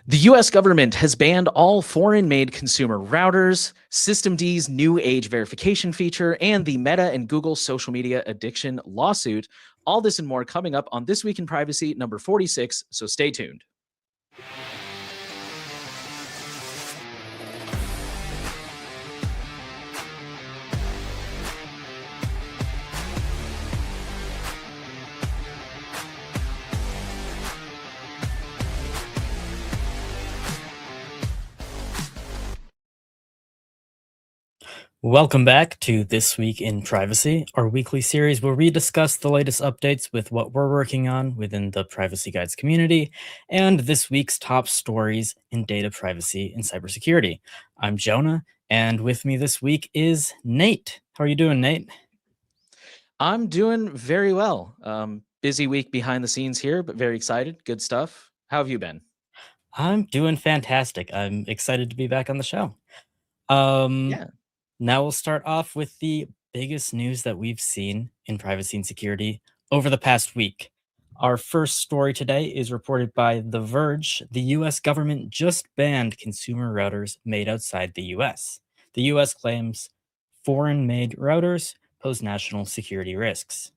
The US government has banned all foreign made consumer routers, systemd's new age verification feature, and the Meta and Google social media addiction lawsuit. All this and more coming up on This Week in Privacy number 46, so stay tuned. Welcome back to This Week in Privacy, our weekly series where we discuss the latest updates with what we're working on within the Privacy Guides community and this week's top stories in data privacy and cybersecurity. I'm Jonah, and with me this week is Nate. How are you doing, Nate? I'm doing very well. Busy week behind the scenes here, but very excited. Good stuff. How have you been? I'm doing fantastic. I'm excited to be back on the show. Um, Yeah. Now we'll start off with the biggest news that we've seen in privacy and security over the past week. Our first story today is reported by The Verge. The US government just banned consumer routers made outside the US. The US claims foreign made routers pose national security risks.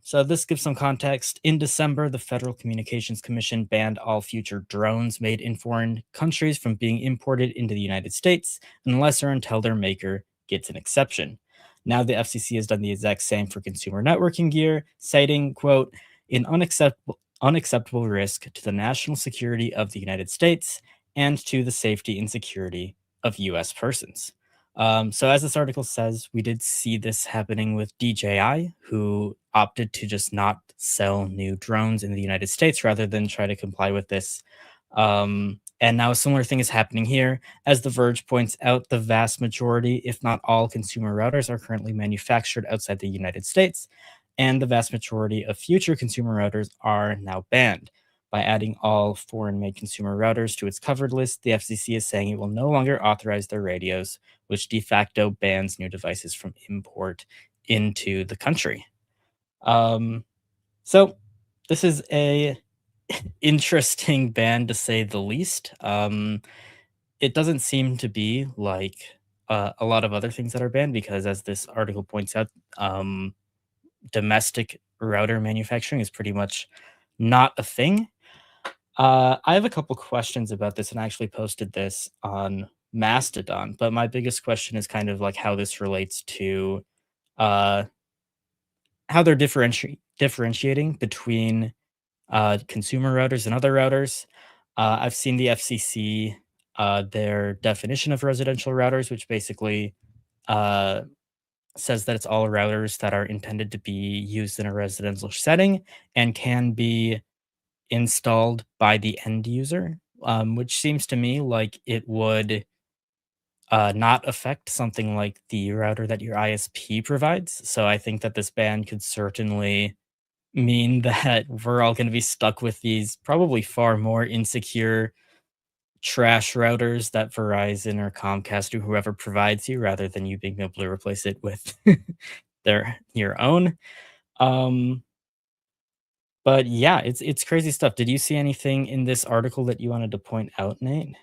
So this gives some context. In December, the Federal Communications Commission banned all future drones made in foreign countries from being imported into the United States unless or until their maker gets an exception. Now the FCC has done the exact same for consumer networking gear, citing, quote, an unacceptable risk to the national security of the United States and to the safety and security of US persons. So as this article says, we did see this happening with DJI, who opted to just not sell new drones in the United States rather than try to comply with this. And now a similar thing is happening here. As The Verge points out, the vast majority, if not all, consumer routers are currently manufactured outside the United States, and the vast majority of future consumer routers are now banned. By adding all foreign made consumer routers to its covered list, the FCC is saying it will no longer authorize their radios, which de facto bans new devices from import into the country. So this is a interesting ban to say the least. It doesn't seem to be like a lot of other things that are banned because, as this article points out, domestic router manufacturing is pretty much not a thing. I have a couple questions about this, and I actually posted this on Mastodon. But my biggest question is kind of like how this relates to uh, how they're differentiating between consumer routers and other routers. I've seen the FCC, their definition of residential routers, which basically uh, says that it's all routers that are intended to be used in a residential setting and can be installed by the end user, which seems to me like it would not affect something like the router that your ISP provides. So I think that this ban could certainly mean that we're all going to be stuck with these probably far more insecure trash routers that Verizon or Comcast or whoever provides you rather than you being able to replace it with your own. Um, but yeah, it's crazy stuff. Did you see anything in this article that you wanted to point out, Nate?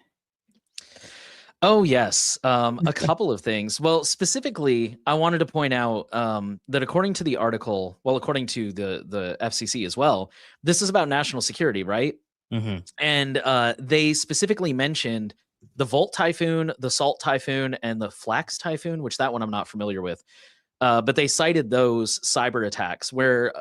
Oh, yes. A couple of things. Well, specifically, I wanted to point out that according to the article, well, according to the FCC as well, this is about national security, right? Mhm. And they specifically mentioned the Volt Typhoon, the Salt Typhoon, and the Flax Typhoon, which that one I'm not familiar with. But they cited those cyber attacks where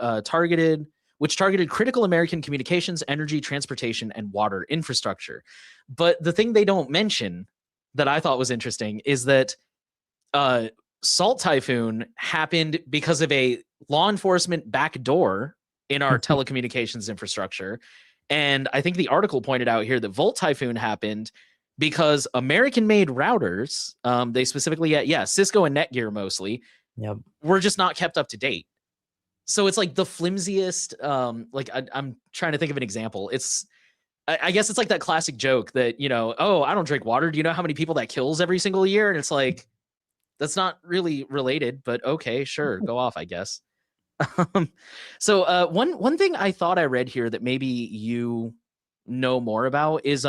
which targeted critical American communications, energy, transportation, and water infrastructure. But the thing they don't mention that I thought was interesting is that uh, Salt Typhoon happened because of a law enforcement backdoor in our telecommunications infrastructure. And I think the article pointed out here that Volt Typhoon happened because American made routers, they specifically, Cisco and Netgear mostly, Yep. were just not kept up to date. So it's like the flimsiest, I'm trying to think of an example. I guess it's like that classic joke that, oh, I don't drink water. Do you know how many people that kills every single year? And it's like, that's not really related, but okay, sure, go off, I guess. So one thing I thought I read here that maybe you know more about is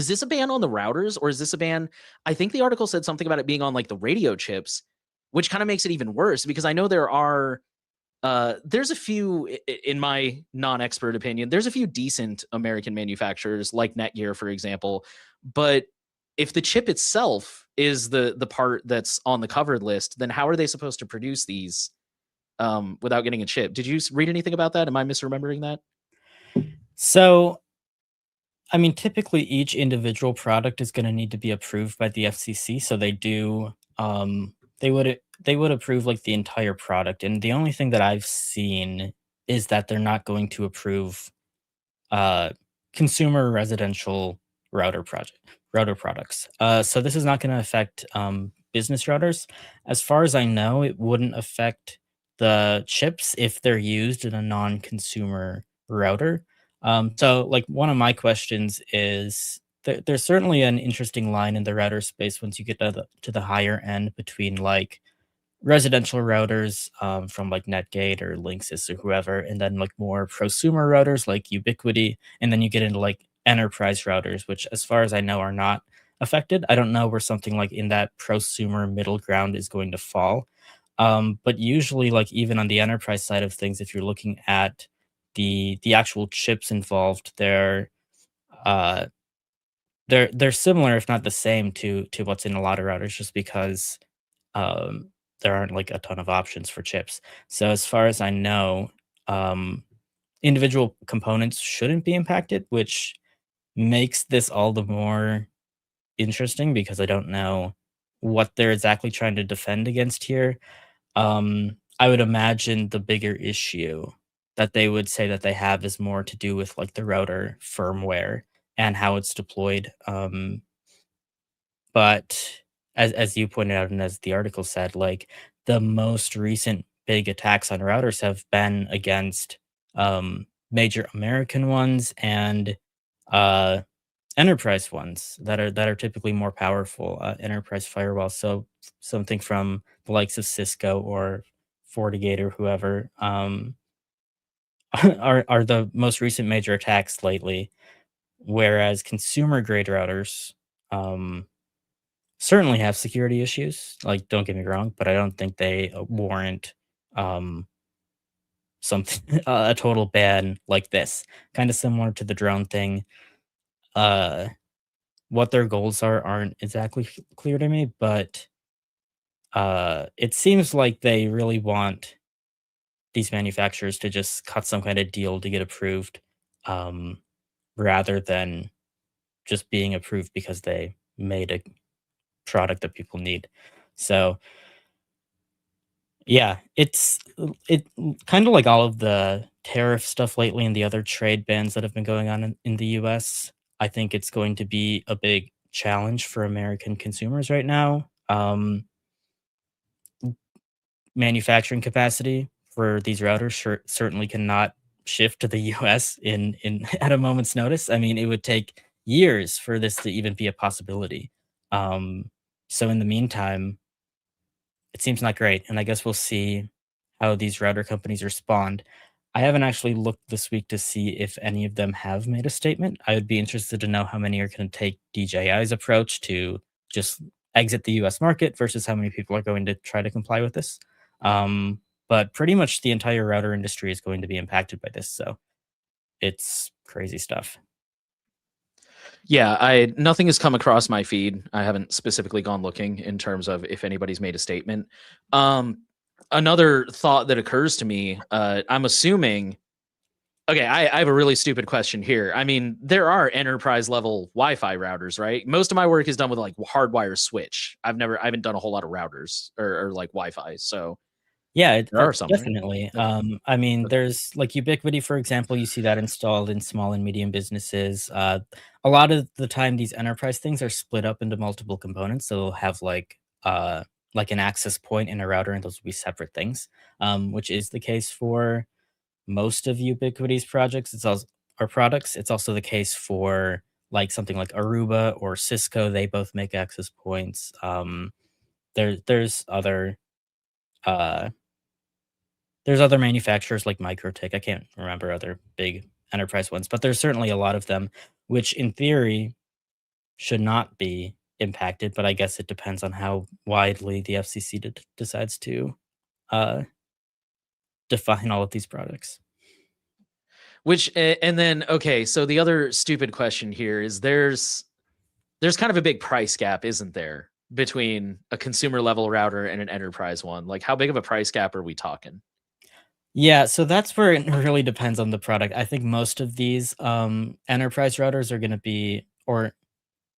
this a ban on the routers, or is this a ban? I think the article said something about it being on like the radio chips, which kind of makes it even worse because I know there's a few, in my non-expert opinion, there's a few decent American manufacturers like Netgear, for example. But if the chip itself is the part that's on the covered list, then how are they supposed to produce these without getting a chip? Did you read anything about that? Am I misremembering that? So, I mean, typically each individual product is going to need to be approved by the FCC. So they do, they would approve like the entire product. And the only thing that I've seen is that they're not going to approve uh, consumer residential router products. So this is not going to affect business routers. As far as I know, it wouldn't affect the chips if they're used in a non-consumer router. So, like one of my questions is there's certainly an interesting line in the router space once you get to the higher end between like residential routers from like Netgate or Linksys or whoever, and then like more prosumer routers like Ubiquiti, and then you get into like enterprise routers, which, as far as I know, are not affected. I don't know where something like in that prosumer middle ground is going to fall. But usually, like even on the enterprise side of things, if you're looking at the actual chips involved, uh, they're similar, if not the same, to what's in a lot of routers, just because um, there aren't like a ton of options for chips. So as far as I know, um, individual components shouldn't be impacted, which makes this all the more interesting because I don't know what they're exactly trying to defend against here. I would imagine the bigger issue that they would say that they have is more to do with like the router firmware and how it's deployed. But as you pointed out and as the article said, like the most recent big attacks on routers have been against major American ones and uh, enterprise ones that are typically more powerful, enterprise firewalls. So something from the likes of Cisco or FortiGate or whoever are the most recent major attacks lately. Whereas consumer grade routers, um, certainly have security issues, like, don't get me wrong, but I don't think they, warrant, um, something a total ban like this. Kinda similar to the drone thing. Uh, what their goals aren't exactly clear to me, but, it seems like they really want these manufacturers to just cut some kinda deal to get approved, um, rather than just being approved because they made a product that people need. So, yeah, it kinda like all of the tariff stuff lately and the other trade bans that have been going on in the US. I think it's going to be a big challenge for American consumers right now. Manufacturing capacity for these routers certainly cannot shift to the US in at a moment's notice. I mean, it would take years for this to even be a possibility. Um, so in the meantime, it seems not great, and I guess we'll see how these router companies respond. I haven't actually looked this week to see if any of them have made a statement. I would be interested to know how many are going to take DJI's approach to just exit the US market versus how many people are going to try to comply with this. But pretty much the entire router industry is going to be impacted by this. So it's crazy stuff. Yeah, I nothing has come across my feed. I haven't specifically gone looking in terms of if anybody's made a statement. Um, Another thought that occurs to me, I'm assuming. Okay, I have a really stupid question here. I mean, there are enterprise level Wi-Fi routers, right? Most of my work is done with like hardwire switch. I haven't done a whole lot of routers or like Wi-Fi. So Yeah, there are some, right? definitely. Okay. I mean, Okay. there's like Ubiquiti, for example, you see that installed in small and medium businesses. A lot of the time, these enterprise things are split up into multiple components. So they'll have like an access point in a router, and those will be separate things, which is the case for most of Ubiquiti's projects. It's also our products. It's also the case for like something like Aruba or Cisco. They both make access points. There's other. Uh, there's other manufacturers like Microtech. I can't remember other big enterprise ones, but there's certainly a lot of them, which in theory should not be impacted, but I guess it depends on how widely the FCC decides to uh, define all of these products. And then okay, so the other stupid question here is there's kind of a big price gap, isn't there, between a consumer level router and an enterprise one? Like, how big of a price gap are we talking? Yeah, so that's where it really depends on the product. I think most of these enterprise routers are going to be, or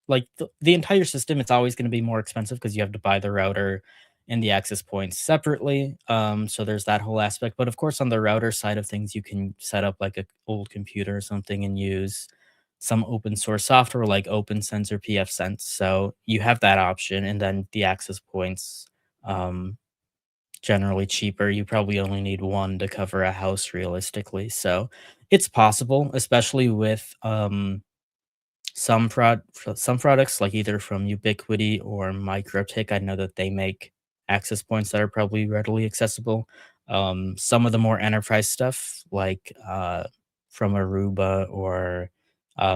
like the entire system, it's always going to be more expensive because you have to buy the router and the access points separately. So there's that whole aspect. But of course, on the router side of things, you can set up like a old computer or something and use some open source software like OpenSense or pfSense. So you have that option, and then the access points um, generally cheaper. You probably only need one to cover a house realistically. So it's possible, especially with some products, like either from Ubiquiti or MikroTik. I know that they make access points that are probably readily accessible. Some of the more enterprise stuff, like from Aruba or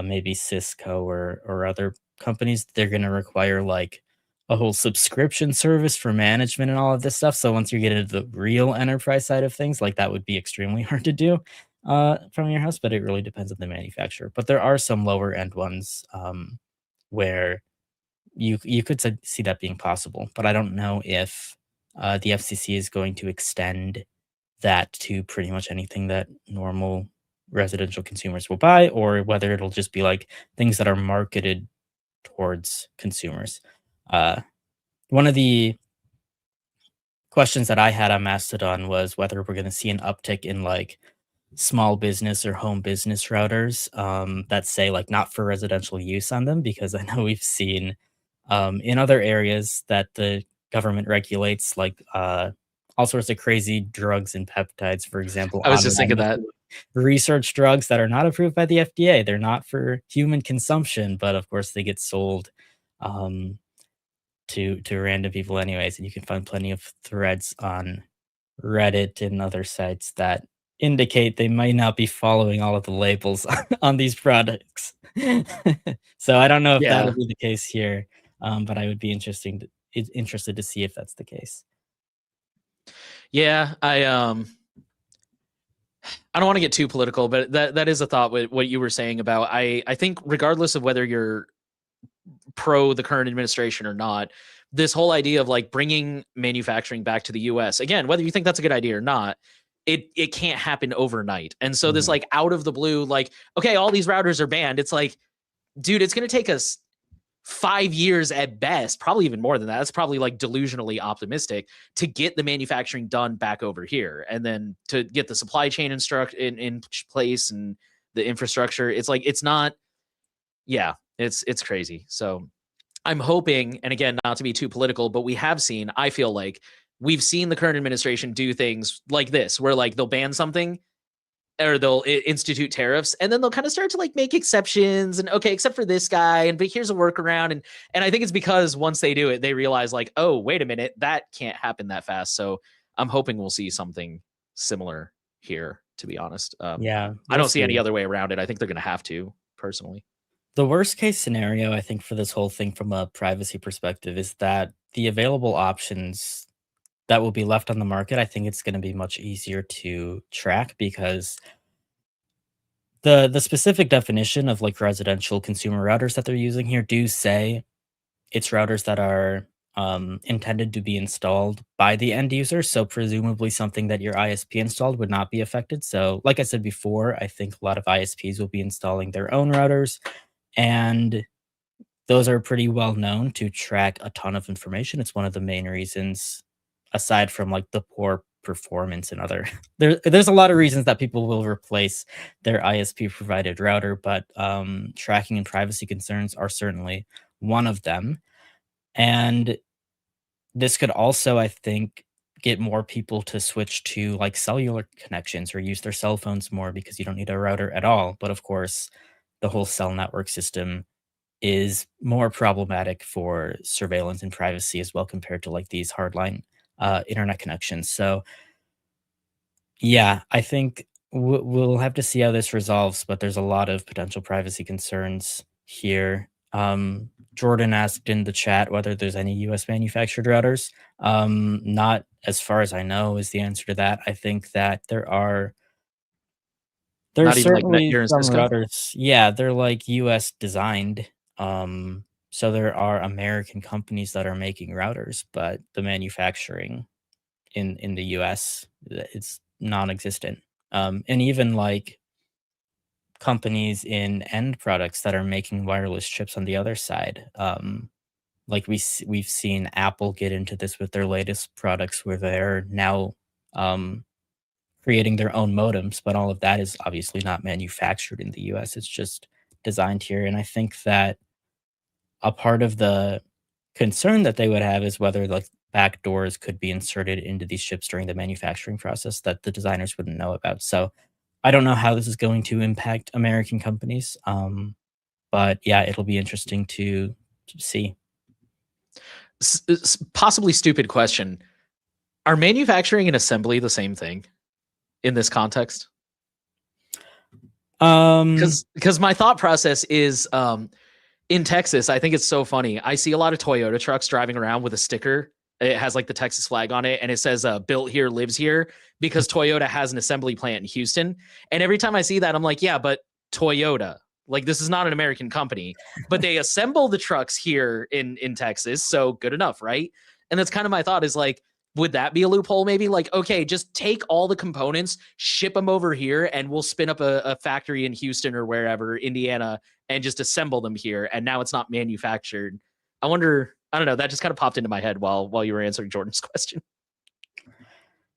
maybe Cisco or other companies, they're going to require like a whole subscription service for management and all of this stuff. So once you get into the real enterprise side of things, like that would be extremely hard to do from your house, but it really depends on the manufacturer. But there are some lower end ones where you could see that being possible, but I don't know if the FCC is going to extend that to pretty much anything that normal residential consumers will buy, or whether it'll just be like things that are marketed towards consumers. Uh, One of the questions that I had on Mastodon was whether we're going to see an uptick in like small business or home business routers that say like not for residential use on them, because I know we've seen in other areas that the government regulates, like all sorts of crazy drugs and peptides, for example, I was just thinking online that. research drugs that are not approved by the FDA. They're not for human consumption, but of course they get sold um, to random people anyways, and you can find plenty of threads on Reddit and other sites that indicate they might not be following all of the labels on these products. So I don't know if that'll Yeah. be the case here, but I would be interested to see if that's the case. Yeah, I don't want to get too political, but that is a thought with what you were saying about I think regardless of whether you're pro the current administration or not, this whole idea of like bringing manufacturing back to the US, again, whether you think that's a good idea or not, it can't happen overnight. And so this Mhm. like out of the blue, like, okay, all these routers are banned. It's like, dude, it's going to take us 5 years at best, probably even more than that. That's probably like delusionally optimistic to get the manufacturing done back over here, and then to get the supply chain in place and the infrastructure. It's like it's not. Yeah, it's crazy. So I'm hoping, and again, not to be too political, but we have seen. I feel like we've seen the current administration do things like this, where like they'll ban something or they'll institute tariffs, and then they'll kind of start to like make exceptions and okay, except for this guy, and but here's a workaround. And I think it's because once they do it, they realize like, oh, wait a minute, that can't happen that fast. So I'm hoping we'll see something similar here, to be honest. Yeah, I we'll don't see any see. other way around it. I think they're going to have to, personally. The worst case scenario, I think, for this whole thing from a privacy perspective is that the available options that will be left on the market, I think it's going to be much easier to track, because the specific definition of like residential consumer routers that they're using here do say it's routers that are intended to be installed by the end user. So presumably something that your ISP installed would not be affected. So like I said before, I think a lot of ISPs will be installing their own routers, and those are pretty well known to track a ton of information. It's one of the main reasons, aside from like the poor performance and other there's a lot of reasons that people will replace their ISP provided router, but tracking and privacy concerns are certainly one of them. And this could also, I think, get more people to switch to like cellular connections or use their cell phones more, because you don't need a router at all. But of course, the whole cell network system is more problematic for surveillance and privacy as well, compared to like these hardline internet connections. So yeah, I think we'll have to see how this resolves, but there's a lot of potential privacy concerns here. Jordan asked in the chat whether there's any US manufactured routers. Not as far as I know is the answer to that. I think that there's Not even like certainly Netgear and some Cisco? routers. Yeah, they're like US designed. So there are American companies that are making routers, but the manufacturing in the US, it's non-existent. And even like companies in end products that are making wireless chips on the other side. Like we've seen Apple get into this with their latest products where they're now um, creating their own modems, but all of that is obviously not manufactured in the US. It's just designed here. And I think that a part of the concern that they would have is whether like back doors could be inserted into these chips during the manufacturing process that the designers wouldn't know about. So I don't know how this is going to impact American companies. But yeah, it'll be interesting to see. Possibly stupid question. Are manufacturing and assembly the same thing in this context? Um, Because my thought process is in Texas, I think it's so funny. I see a lot of Toyota trucks driving around with a sticker. It has like the Texas flag on it and it says built here, lives here because Toyota has an assembly plant in Houston. And every time I see that, I'm like, yeah, but Toyota, like this is not an American company, but they assemble the trucks here in Texas. So good enough, right? And that's kind of my thought is like, would that be a loophole? Maybe like, okay, just take all the components, ship them over here, and we'll spin up a factory in Houston or wherever, Indiana, and just assemble them here. And now it's not manufactured. I wonder, I don't know, that just kind of popped into my head while you were answering Jordan's question.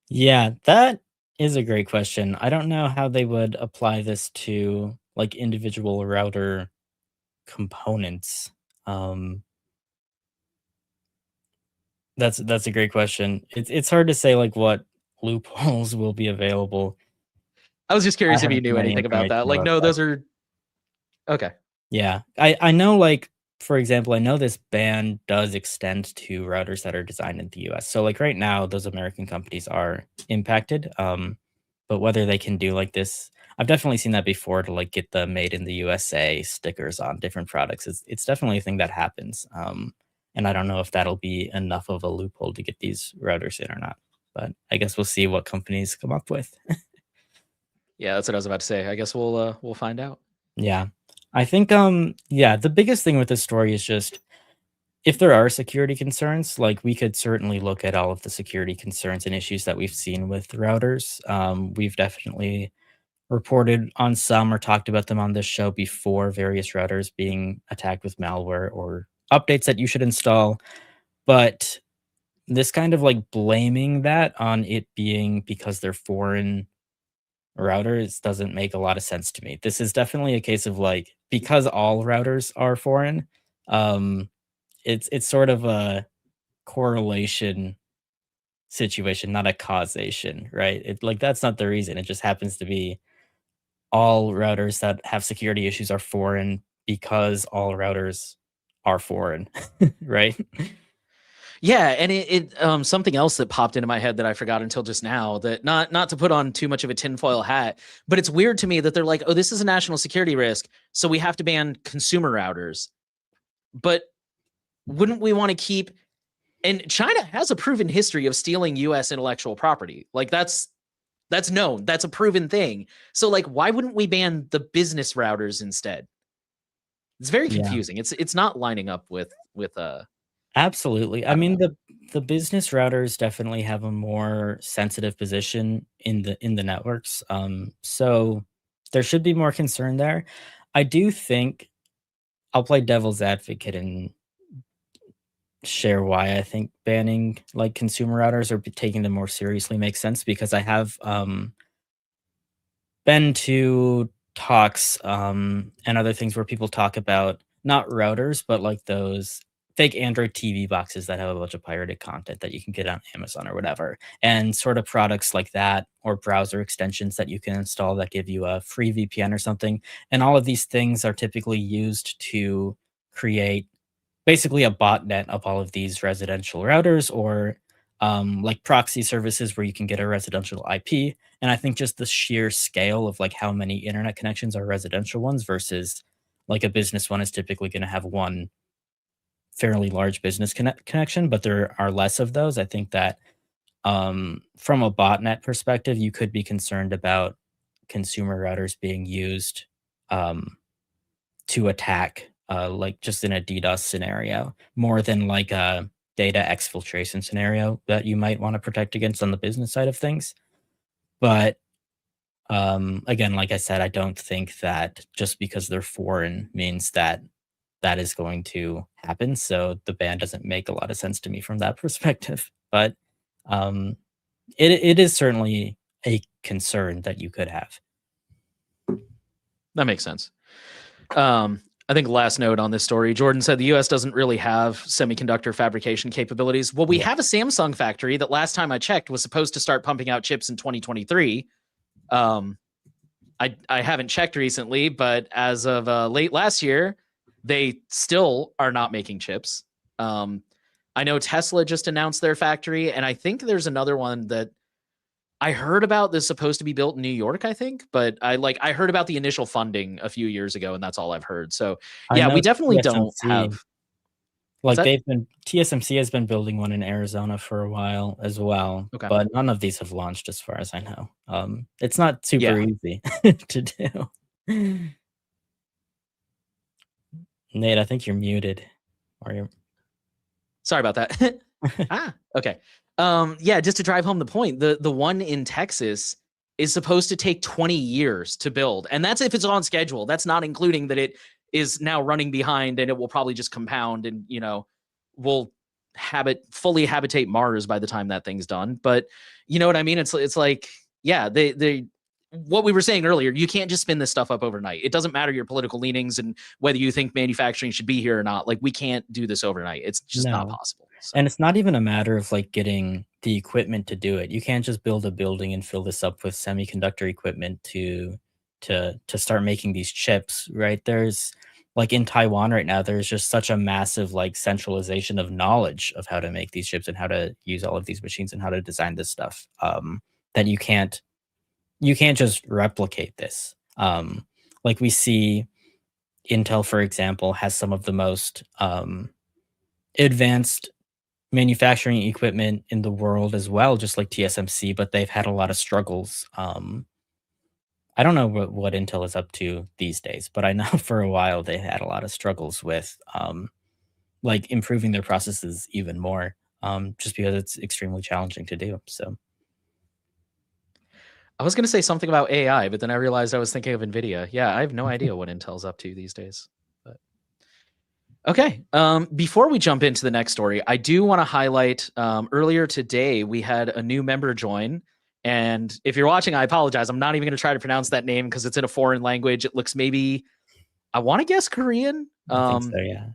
yeah, that is a great question. I don't know how they would apply this to like individual router components. Um, that's a great question. It's hard to say like what loopholes will be available. I was just I curious if you haven't knew seen any anything about that. information Like, about no, that. those are okay. Yeah. I know, like, for example, I know this ban does extend to routers that are designed in the US. So, like, right now, those American companies are impacted. But whether they can do like this, I've definitely seen that before to like get the made in the USA stickers on different products. It's definitely a thing that happens. And I don't know if that'll be enough of a loophole to get these routers in or not. But I guess we'll see what companies come up with. Yeah, that's what I was about to say. I guess we'll find out. Yeah. I think yeah, the biggest thing with this story is just if there are security concerns, like we could certainly look at all of the security concerns and issues that we've seen with routers. We've definitely reported on some or talked about them on this show before, various routers being attacked with malware or updates that you should install. But this kind of like blaming that on it being because they're foreign routers doesn't make a lot of sense to me. This is definitely a case of like because all routers are foreign, um, it's sort of a correlation situation, not a causation, right? It like that's not the reason. It just happens to be all routers that have security issues are foreign because all routers are foreign, right? Yeah, and it something else that popped into my head that I forgot until just now, that not to put on too much of a tinfoil hat, but it's weird to me that they're like, oh, this is a national security risk, so we have to ban consumer routers. But wouldn't we want to keep, and China has a proven history of stealing US intellectual property. Like that's known. That's a proven thing. So like why wouldn't we ban the business routers instead? It's very Yeah, confusing. It's not lining up with absolutely. I I don't mean, know. the business routers definitely have a more sensitive position in the networks. So there should be more concern there. I do think I'll play devil's advocate and share why I think banning like consumer routers or taking them more seriously makes sense because I have been to talks, and other things where people talk about not routers, but like those fake Android TV boxes that have a bunch of pirated content that you can get on Amazon or whatever, and sort of products like that or browser extensions that you can install that give you a free VPN or something. And all of these things are typically used to create basically a botnet of all of these residential routers or like proxy services where you can get a residential IP. And I think just the sheer scale of like how many internet connections are residential ones versus like a business one is typically going to have one fairly large business connection, but there are less of those. I think that from a botnet perspective, you could be concerned about consumer routers being used um, to attack, like just in a DDoS scenario, more than like a data exfiltration scenario that you might want to protect against on the business side of things. But again, like I said, I don't think that just because they're foreign means that that is going to happen. So the ban doesn't make a lot of sense to me from that perspective. But um, it is certainly a concern that you could have. That makes sense. I think last note on this story, Jordan said the US doesn't really have semiconductor fabrication capabilities. Well, we Yeah. have a Samsung factory that last time I checked was supposed to start pumping out chips in 2023. I haven't checked recently, but as of late last year, they still are not making chips. I know Tesla just announced their factory, and I think there's another one that I heard about that's supposed to be built in New York, I think, but I heard about the initial funding a few years ago, and that's all I've heard. So I yeah, know we definitely don't TSMC, have what's like that? TSMC has been building one in Arizona for a while as well, Okay. but none of these have launched as far as I know. It's not super Yeah. easy to do. Nate, I think you're muted. Or you're Sorry about that. Okay. Yeah, just to drive home the point, the one in Texas is supposed to take 20 years to build. And that's if it's on schedule. That's not including that it is now running behind and it will probably just compound and, will fully habitate Mars by the time that thing's done. But you know what I mean? It's like, yeah, they what we were saying earlier, you can't just spin this stuff up overnight. It doesn't matter your political leanings and whether you think manufacturing should be here or not. Like we can't do this overnight. It's just not no. possible. So And it's not even a matter of like getting the equipment to do it. You can't just build a building and fill this up with semiconductor equipment to start making these chips, right? There's like in Taiwan right now, there's just such a massive like centralization of knowledge of how to make these chips and how to use all of these machines and how to design this stuff, that you can't just replicate this. Like we see Intel, for example, has some of the most advanced manufacturing equipment in the world as well, just like TSMC, but they've had a lot of struggles. I don't know what Intel is up to these days, but I know for a while they had a lot of struggles with like improving their processes even more, just because it's extremely challenging to do. So I was going to say something about AI, but then I realized I was thinking of NVIDIA. Yeah, I have no idea what Intel's up to these days. But okay. Before we jump into the next story, I do want to highlight earlier today we had a new member join. And if you're watching, I apologize. I'm not even going to try to pronounce that name because it's in a foreign language. It looks maybe, I want to guess Korean. I think so, yeah.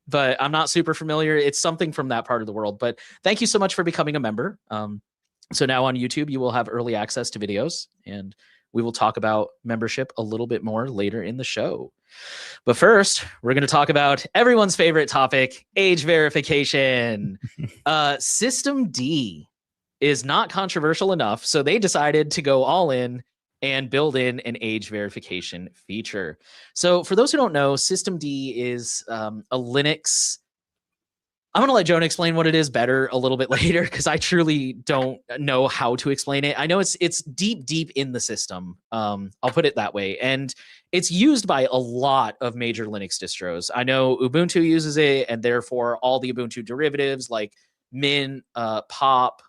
But I'm not super familiar. It's something from that part of the world. But thank you so much for becoming a member. So now on YouTube, you will have early access to videos, and we will talk about membership a little bit more later in the show. But first, we're going to talk about everyone's favorite topic, age verification. System D is not controversial enough, so they decided to go all in and build in an age verification feature. So for those who don't know, System D is a Linux. I'm going to let Jonah explain what it is better a little bit later because I truly don't know how to explain it. I know it's deep in the system. I'll put it that way. And it's used by a lot of major Linux distros. I know Ubuntu uses it, and therefore all the Ubuntu derivatives like Mint, Pop,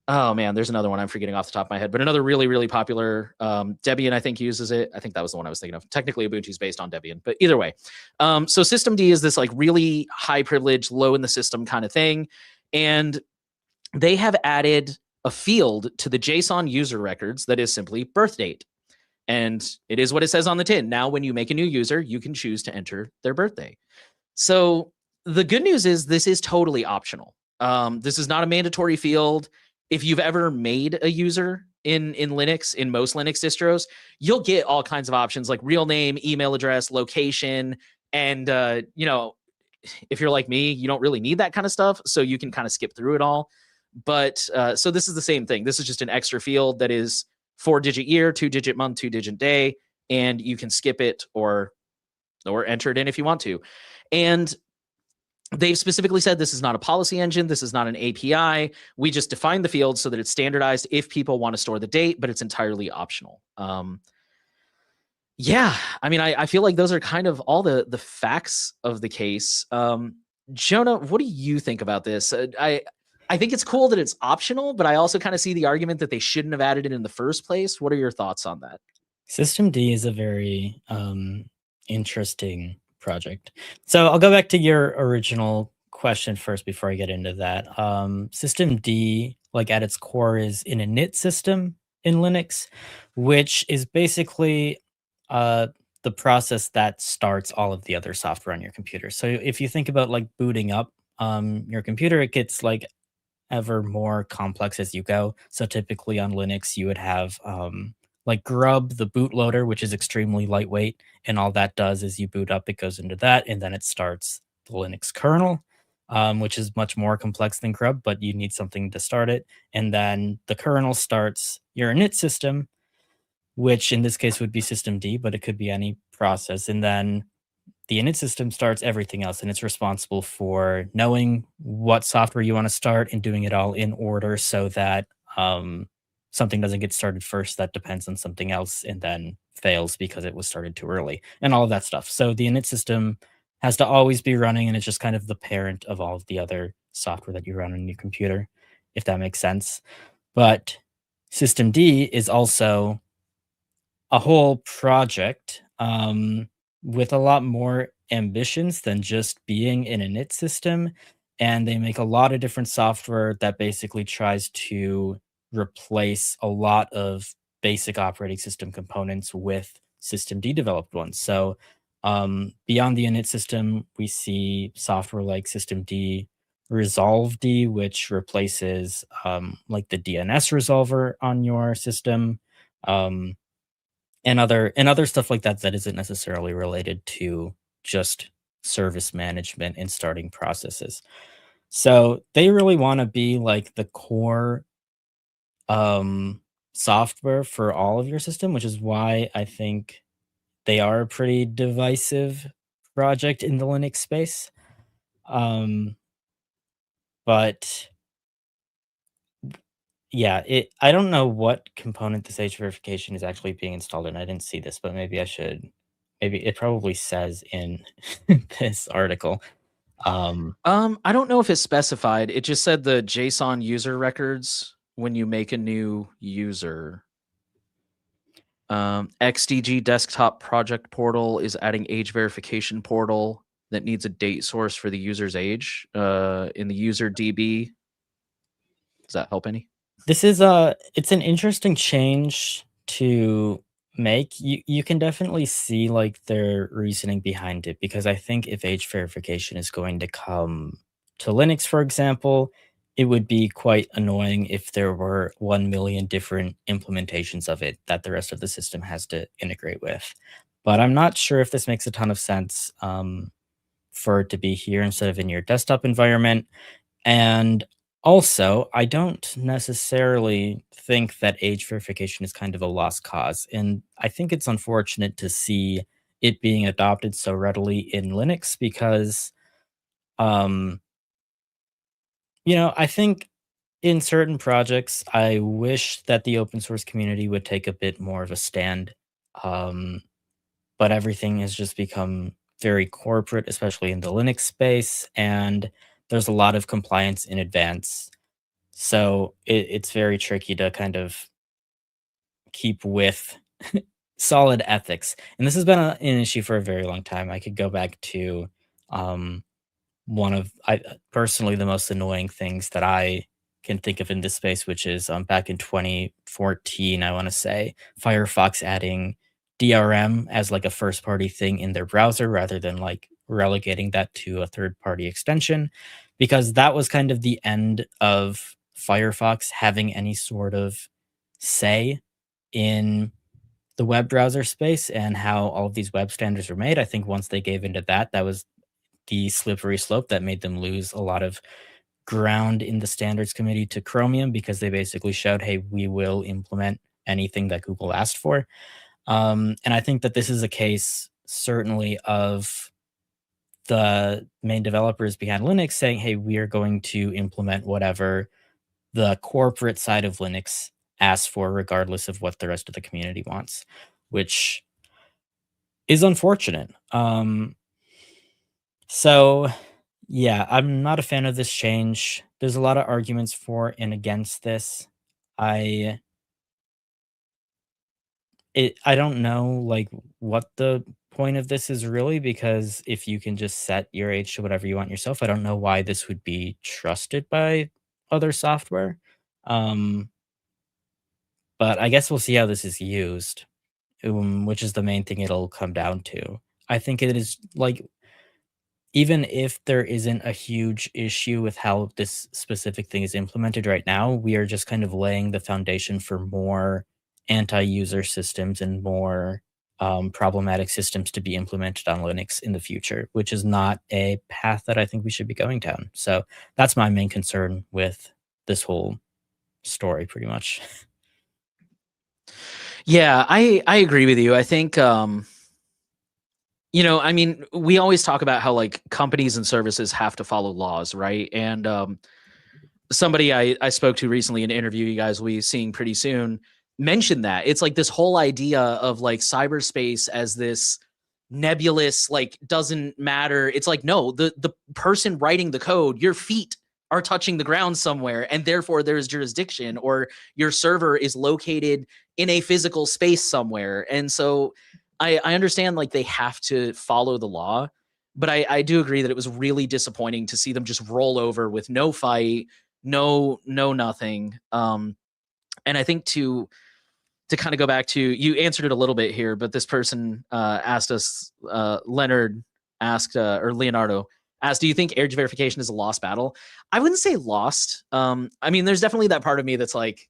oh man, there's another one I'm forgetting off the top of my head, but another really popular Debian, I think, uses it. I think that was the one I was thinking of. Technically, Ubuntu is based on Debian, but either way. So System D is this like really high privilege, low in the system kind of thing. And they have added a field to the JSON user records that is simply birth date. And it is what it says on the tin. Now, when you make a new user, you can choose to enter their birthday. So the good news is this is totally optional. This is not a mandatory field. If you've ever made a user in Linux, in most Linux distros, you'll get all kinds of options like real name, email address, location, and if you're like me, you don't really need that kind of stuff, so you can kind of skip through it all. But so this is the same thing. This is just an extra field that is 4-digit year, 2-digit month, 2-digit day, and you can skip it or enter it in if you want to. And they've specifically said this is not a policy engine. This is not an API. We just define the field so that it's standardized if people want to store the date, but it's entirely optional. Yeah, I mean, I feel like those are kind of all the facts of the case. Jonah, what do you think about this? I think it's cool that it's optional, but I also kind of see the argument that they shouldn't have added it in the first place. What are your thoughts on that? System D is a very interesting project. So I'll go back to your original question first before I get into that. System D, like at its core, is an init system in Linux, which is basically uh, the process that starts all of the other software on your computer. So if you think about like booting up your computer, it gets like ever more complex as you go. So typically on Linux, you would have like Grub, the bootloader, which is extremely lightweight, and all that does is you boot up, it goes into that, and then it starts the Linux kernel, which is much more complex than Grub, but you need something to start it. And then the kernel starts your init system, which in this case would be system D, but it could be any process. And then the init system starts everything else, and it's responsible for knowing what software you want to start and doing it all in order so that something doesn't get started first that depends on something else and then fails because it was started too early and all of that stuff. So the init system has to always be running, and it's just kind of the parent of all of the other software that you run on your computer, if that makes sense. But system D is also a whole project with a lot more ambitions than just being an init system. And they make a lot of different software that basically tries to replace a lot of basic operating system components with system D developed ones. So beyond the init system, we see software like system D Resolve D, which replaces like the DNS resolver on your system. Um, and other stuff like that that isn't necessarily related to just service management and starting processes. So they really want to be like the core um software for all of your system, which is why I think they are a pretty divisive project in the Linux space. Um but yeah, I don't know what component this age verification is actually being installed in. I didn't see this, but maybe I should. Maybe it probably says in this article. Um, I don't know if it's specified. It just said the JSON user records when you make a new user. XDG desktop project portal is adding age verification portal that needs a date source for the user's age in the user DB. Does that help any? this is it's an interesting change to make. You can definitely see like their reasoning behind it because I think if age verification is going to come to Linux, for example, it would be quite annoying if there were 1 million different implementations of it that the rest of the system has to integrate with. But I'm not sure if this makes a ton of sense for it to be here instead of in your desktop environment. And also, I don't necessarily think that age verification is kind of a lost cause. And I think it's unfortunate to see it being adopted so readily in Linux because, um, I think in certain projects, I wish that the open source community would take a bit more of a stand. Um, but everything has just become very corporate, especially in the Linux space. And there's a lot of compliance in advance. So it's very tricky to kind of keep with solid ethics. And this has been an issue for a very long time. I could go back to um, one of personally the most annoying things that I can think of in this space, which is back in 2014, I want to say Firefox adding DRM as like a first party thing in their browser rather than like relegating that to a third party extension, because that was kind of the end of Firefox having any sort of say in the web browser space and how all of these web standards were made. I think once they gave into that, that was the slippery slope that made them lose a lot of ground in the standards committee to Chromium because they basically showed, hey, we will implement anything that Google asked for. And I think that this is a case certainly of the main developers behind Linux saying, hey, we are going to implement whatever the corporate side of Linux asks for, regardless of what the rest of the community wants, which is unfortunate. So yeah, I'm not a fan of this change. There's a lot of arguments for and against this. I I don't know like what the point of this is really, because if you can just set your age to whatever you want yourself, I don't know why this would be trusted by other software. Um, but I guess we'll see how this is used, which is the main thing it'll come down to. I think it is like, even if there isn't a huge issue with how this specific thing is implemented right now, we are just kind of laying the foundation for more anti-user systems and more problematic systems to be implemented on Linux in the future, which is not a path that I think we should be going down. So that's my main concern with this whole story, pretty much. Yeah, I agree with you. I think I mean, we always talk about how like companies and services have to follow laws, right? And somebody I spoke to recently in an interview you guys will be seeing pretty soon mentioned that. It's like this whole idea of like cyberspace as this nebulous, like doesn't matter. It's like, no, the person writing the code, your feet are touching the ground somewhere, and therefore there's jurisdiction, or your server is located in a physical space somewhere. And so I understand like they have to follow the law, but I do agree that it was really disappointing to see them just roll over with no fight, no nothing. And I think to kind of go back to, you answered it a little bit here, but this person asked us, Leonard asked, or Leonardo asked, do you think age verification is a lost battle? I wouldn't say lost. I mean, there's definitely that part of me that's like,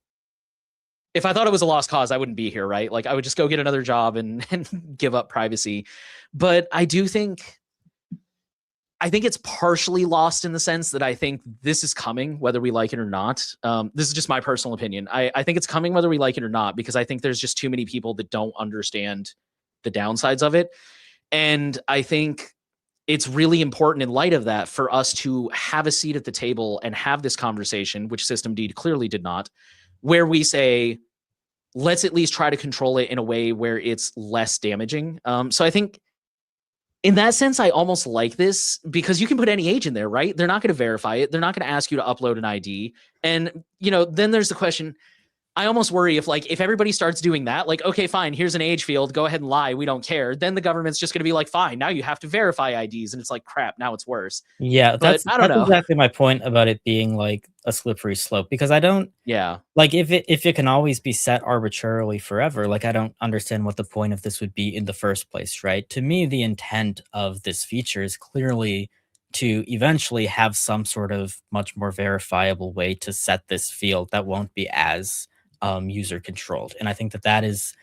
if I thought it was a lost cause, I wouldn't be here, right? Like I would just go get another job and give up privacy. But I think it's partially lost in the sense that I think this is coming, whether we like it or not. This is just my personal opinion. I think it's coming whether we like it or not, because I think there's just too many people that don't understand the downsides of it. And I think it's really important in light of that for us to have a seat at the table and have this conversation, which System D clearly did not, where we say, let's at least try to control it in a way where it's less damaging. So I think in that sense, I almost like this because you can put any age in there, right? They're not going to verify it. They're not going to ask you to upload an ID. And, then there's the question. I almost worry if everybody starts doing that, like, okay, fine, here's an age field, go ahead and lie, we don't care. Then the government's just going to be like, fine, now you have to verify IDs. And it's like, crap, now it's worse. Yeah, But that's I don't that's know. exactly my point about it being like a slippery slope, because I don't Yeah. like, if it can always be set arbitrarily forever, like I don't understand what the point of this would be in the first place, right? To me, the intent of this feature is clearly to eventually have some sort of much more verifiable way to set this field that won't be as user controlled. And I think that that is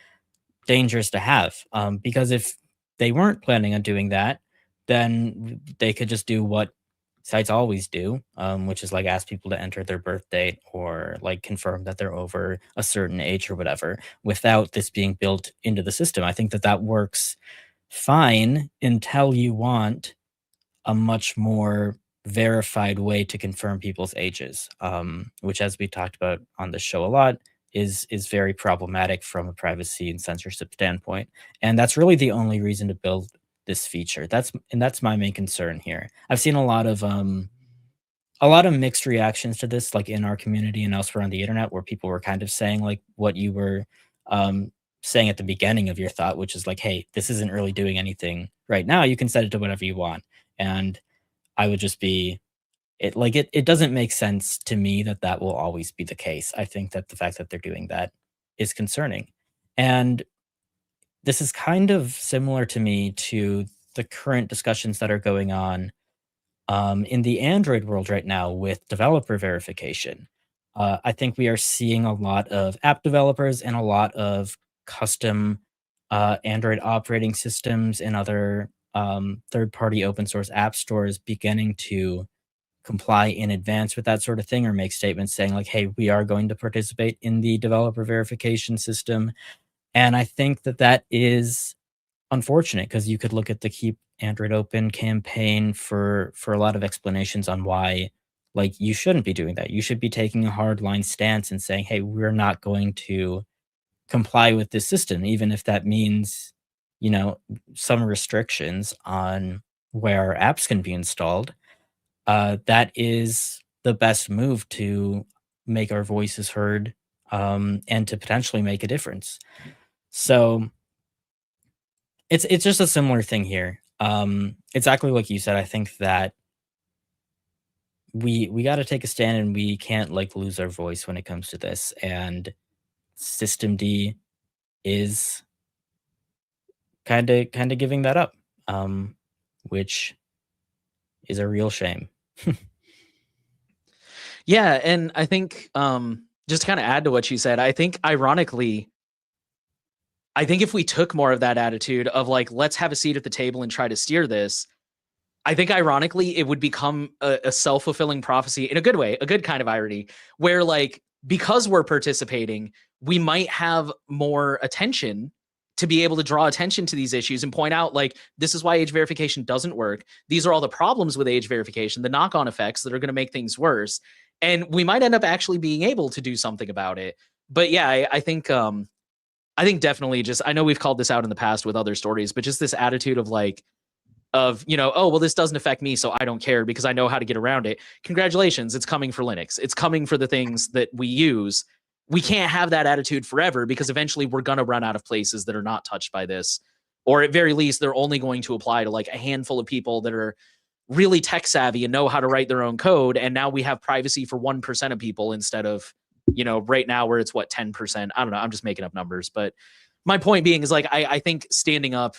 dangerous to have, because if they weren't planning on doing that, then they could just do what sites always do, which is like ask people to enter their birth date or like confirm that they're over a certain age or whatever, without this being built into the system. I think that that works fine until you want a much more verified way to confirm people's ages, which, as we talked about on the show a lot, is very problematic from a privacy and censorship standpoint. And that's really the only reason to build this feature. That's my main concern here. I've seen a lot of mixed reactions to this, like in our community and elsewhere on the internet, where people were kind of saying like what you were um, saying at the beginning of your thought, which is like, hey, this isn't really doing anything right now. You can set it to whatever you want. And I would just be it doesn't make sense to me that that will always be the case. I think that the fact that they're doing that is concerning. And this is kind of similar to me to the current discussions that are going on in the Android world right now with developer verification. I think we are seeing a lot of app developers and a lot of custom Android operating systems and other third-party open source app stores beginning to comply in advance with that sort of thing or make statements saying like, "Hey, we are going to participate in the developer verification system." And I think that that is unfortunate because you could look at the Keep Android Open campaign for a lot of explanations on why, like, you shouldn't be doing that. You should be taking a hard line stance and saying, "Hey, we're not going to comply with this system," even if that means, you know, some restrictions on where apps can be installed. That is the best move to make our voices heard, and to potentially make a difference. So it's just a similar thing here. Exactly like you said. I think that we got to take a stand, and we can't like lose our voice when it comes to this. And System D is kind of giving that up, um, which is a real shame. Yeah, and I think just to kind of add to what you said, I think ironically, I think if we took more of that attitude of like, let's have a seat at the table and try to steer this, I think ironically it would become a self-fulfilling prophecy in a good way, a good kind of irony, where like because we're participating, we might have more attention to be able to draw attention to these issues and point out like this is why age verification doesn't work. These are all the problems with age verification, the knock-on effects that are going to make things worse. And we might end up actually being able to do something about it. But yeah, I think definitely just I know we've called this out in the past with other stories, but just this attitude of like of, you know, oh, well, this doesn't affect me, so I don't care because I know how to get around it. Congratulations, it's coming for Linux. It's coming for the things that we use. We can't have that attitude forever because eventually we're going to run out of places that are not touched by this. Or at very least, they're only going to apply to like a handful of people that are really tech savvy and know how to write their own code. And now we have privacy for 1% of people instead of, you know, right now where it's what, 10%. I don't know. I'm just making up numbers. But my point being is like, I think standing up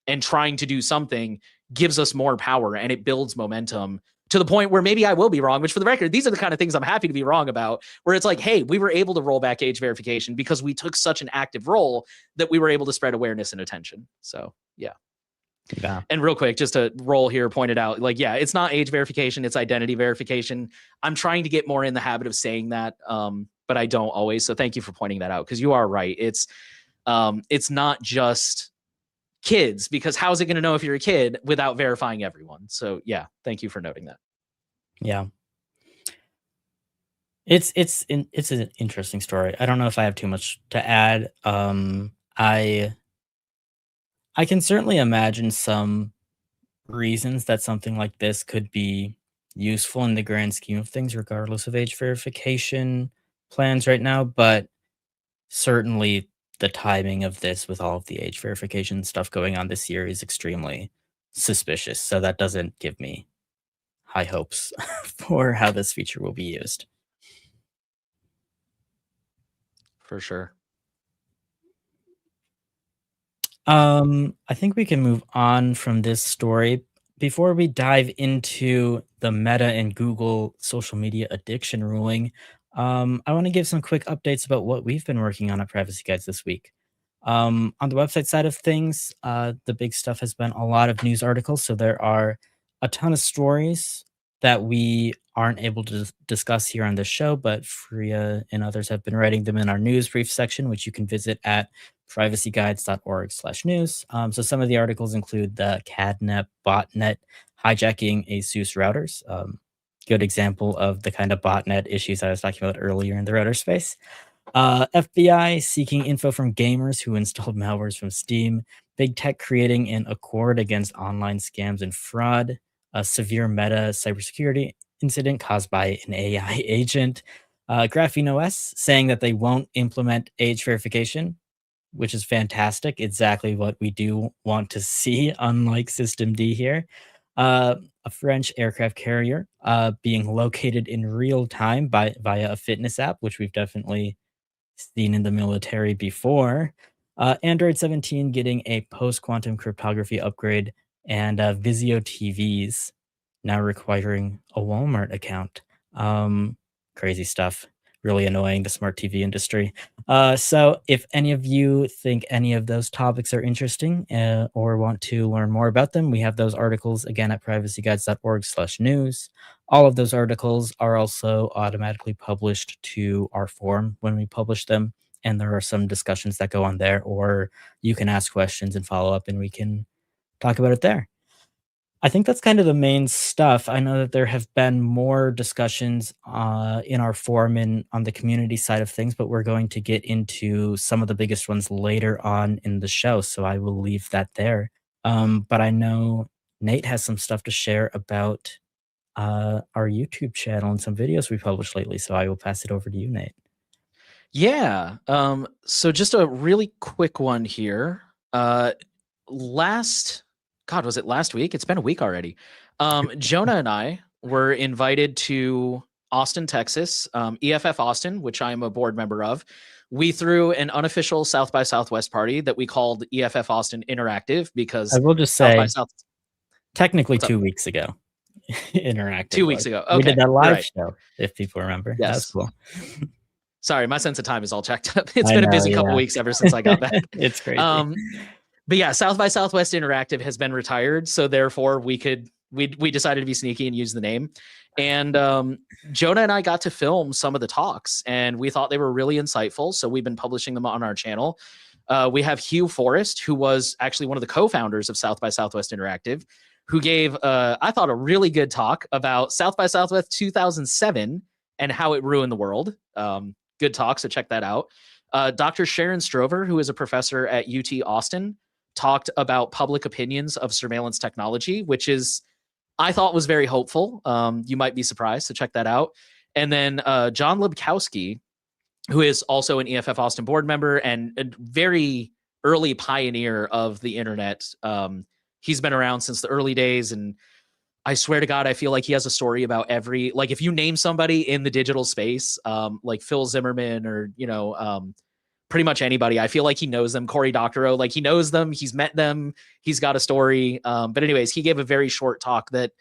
and trying to do something gives us more power and it builds momentum to the point where maybe I will be wrong, which for the record, these are the kind of things I'm happy to be wrong about, where it's like, hey, we were able to roll back age verification because we took such an active role that we were able to spread awareness and attention. So yeah. Yeah. And real quick, just to roll here, pointed out, like, yeah, it's not age verification, it's identity verification. I'm trying to get more in the habit of saying that, but I don't always. So thank you for pointing that out because you are right. It's not just kids, because how's it going to know if you're a kid without verifying everyone? So yeah, thank you for noting that. Yeah. It's an interesting story. I don't know if I have too much to add. I can certainly imagine some reasons that something like this could be useful in the grand scheme of things, regardless of age verification plans right now. But certainly the timing of this with all of the age verification stuff going on this year is extremely suspicious. So that doesn't give me high hopes for how this feature will be used. For sure. I think we can move on from this story. Before we dive into the Meta and Google social media addiction ruling, I want to give some quick updates about what we've been working on at Privacy Guides this week. On the website side of things, the big stuff has been a lot of news articles. So there are a ton of stories that we aren't able to discuss here on this show, but Freya and others have been writing them in our news brief section, which you can visit at privacyguides.org/news. So some of the articles include the CADNet botnet hijacking ASUS routers. Good example of the kind of botnet issues I was talking about earlier in the router space. FBI seeking info from gamers who installed malwares from Steam. Big Tech creating an accord against online scams and fraud. A severe Meta cybersecurity incident caused by an AI agent. Graphene OS saying that they won't implement age verification, which is fantastic. Exactly what we do want to see, unlike System D here. A French aircraft carrier being located in real time via a fitness app, which we've definitely seen in the military before. Android 17 getting a post-quantum cryptography upgrade, and Vizio TVs now requiring a Walmart account. Crazy stuff. really annoying the smart TV industry. So if any of you think any of those topics are interesting or want to learn more about them, we have those articles again at privacyguides.org/news. All of those articles are also automatically published to our forum when we publish them. And there are some discussions that go on there, or you can ask questions and follow up, and we can talk about it there. I think that's kind of the main stuff. I know that there have been more discussions in our forum and on the community side of things, but we're going to get into some of the biggest ones later on in the show. So I will leave that there. But I know Nate has some stuff to share about our YouTube channel and some videos we published lately. So I will pass it over to you, Nate. Yeah. So just a really quick one here. Last, God, was it last week? It's been a week already. Jonah and I were invited to Austin, Texas, EFF Austin, which I'm a board member of. We threw an unofficial South by Southwest party that we called EFF Austin Interactive because I will just South by say, South. technically What's up? 2 weeks ago, interactive. 2 weeks ago. We did Okay. that You're live right. show, if people remember. That was Yes. cool. Sorry, my sense of time is all checked up. It's I been a know, busy couple yeah. weeks ever since I got back. It's crazy. But yeah, South by Southwest Interactive has been retired, so therefore we decided to be sneaky and use the name. And Jonah and I got to film some of the talks, and we thought they were really insightful. So we've been publishing them on our channel. We have Hugh Forrest, who was actually one of the co-founders of South by Southwest Interactive, who gave I thought a really good talk about South by Southwest 2007 and how it ruined the world. Good talk, so check that out. Dr. Sharon Strover, who is a professor at UT Austin, talked about public opinions of surveillance technology, which is, I thought, was very hopeful. You might be surprised, so check that out. And then John Lebkowski, who is also an EFF Austin board member and a very early pioneer of the internet. He's been around since the early days, and I swear to God, I feel like he has a story about every, like if you name somebody in the digital space, like Phil Zimmerman or, pretty much anybody, I feel like he knows them. Cory Doctorow, like he knows them, he's met them, he's got a story. But anyways, he gave a very short talk that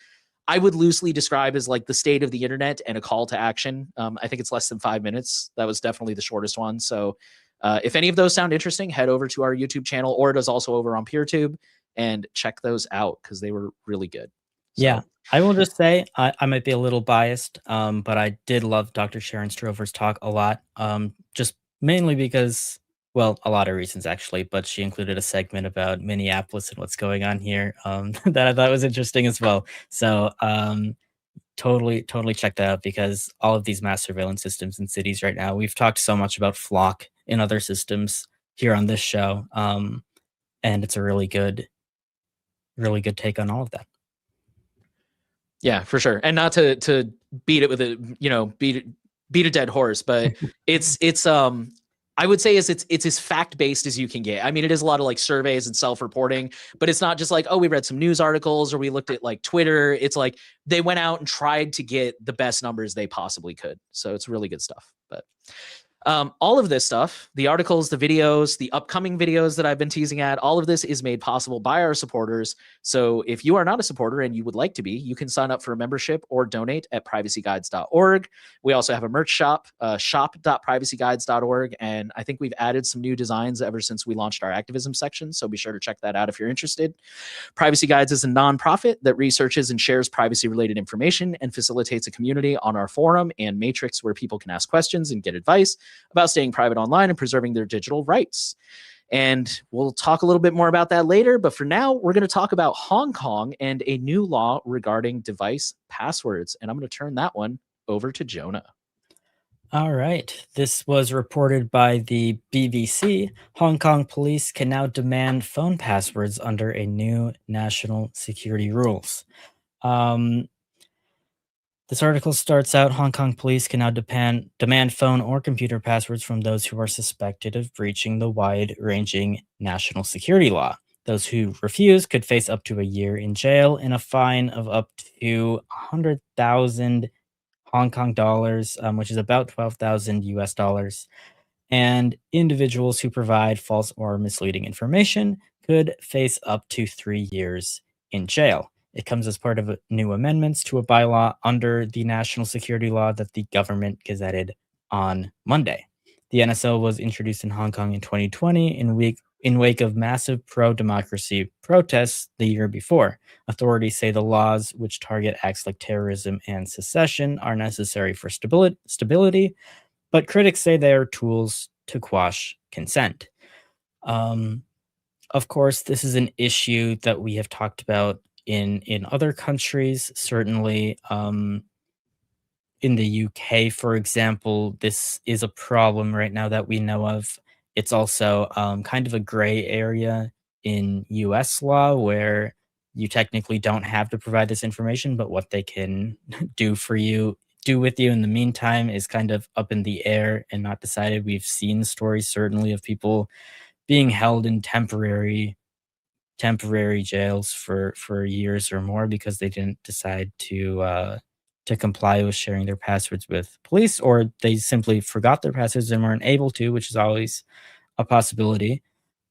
I would loosely describe as like the state of the internet and a call to action. I think it's less than 5 minutes. That was definitely the shortest one. So if any of those sound interesting, head over to our YouTube channel, or it is also over on PeerTube, and check those out because they were really good. So, yeah, I will just say I might be a little biased, but I did love Dr. Sharon Strover's talk a lot. Just mainly because, well, a lot of reasons actually, but she included a segment about Minneapolis and what's going on here that I thought was interesting as well. So totally check that out, because all of these mass surveillance systems in cities right now, we've talked so much about Flock and other systems here on this show, and it's a really good take on all of that. yeah, for sure. And not to beat it with a, beat a dead horse, but it's I would say it's as fact-based as you can get. I mean, it is a lot of like surveys and self-reporting, but it's not just like, oh, we read some news articles or we looked at like Twitter. It's like they went out and tried to get the best numbers they possibly could. So it's really good stuff. But all of this stuff, the articles, the videos, the upcoming videos that I've been teasing at, all of this is made possible by our supporters. So if you are not a supporter and you would like to be, you can sign up for a membership or donate at privacyguides.org. We also have a merch shop, shop.privacyguides.org. And I think we've added some new designs ever since we launched our activism section. So be sure to check that out if you're interested. Privacy Guides is a nonprofit that researches and shares privacy-related information and facilitates a community on our forum and matrix where people can ask questions and get advice about staying private online and preserving their digital rights. And we'll talk a little bit more about that later. But for now, we're going to talk about Hong Kong and a new law regarding device passwords. And I'm going to turn that one over to Jonah. All right. This was reported by the BBC. Hong Kong police can now demand phone passwords under a new national security rules. This article starts out, Hong Kong police can now demand phone or computer passwords from those who are suspected of breaching the wide-ranging national security law. Those who refuse could face up to a year in jail and a fine of up to 100,000 Hong Kong dollars, which is about 12,000 US dollars. And individuals who provide false or misleading information could face up to 3 years in jail. It comes as part of new amendments to a bylaw under the national security law that the government gazetted on Monday. The NSO was introduced in Hong Kong in 2020 in wake of massive pro-democracy protests the year before. Authorities say the laws, which target acts like terrorism and secession, are necessary for stability, but critics say they are tools to quash consent. Um, of course, this is an issue that we have talked about in other countries. Certainly, in the UK, for example, this is a problem right now that we know of. It's also kind of a gray area in US law where you technically don't have to provide this information, but what they can do with you in the meantime is kind of up in the air and not decided. We've seen stories certainly of people being held in temporary jails for years or more because they didn't decide to comply with sharing their passwords with police, or they simply forgot their passwords and weren't able to, which is always a possibility.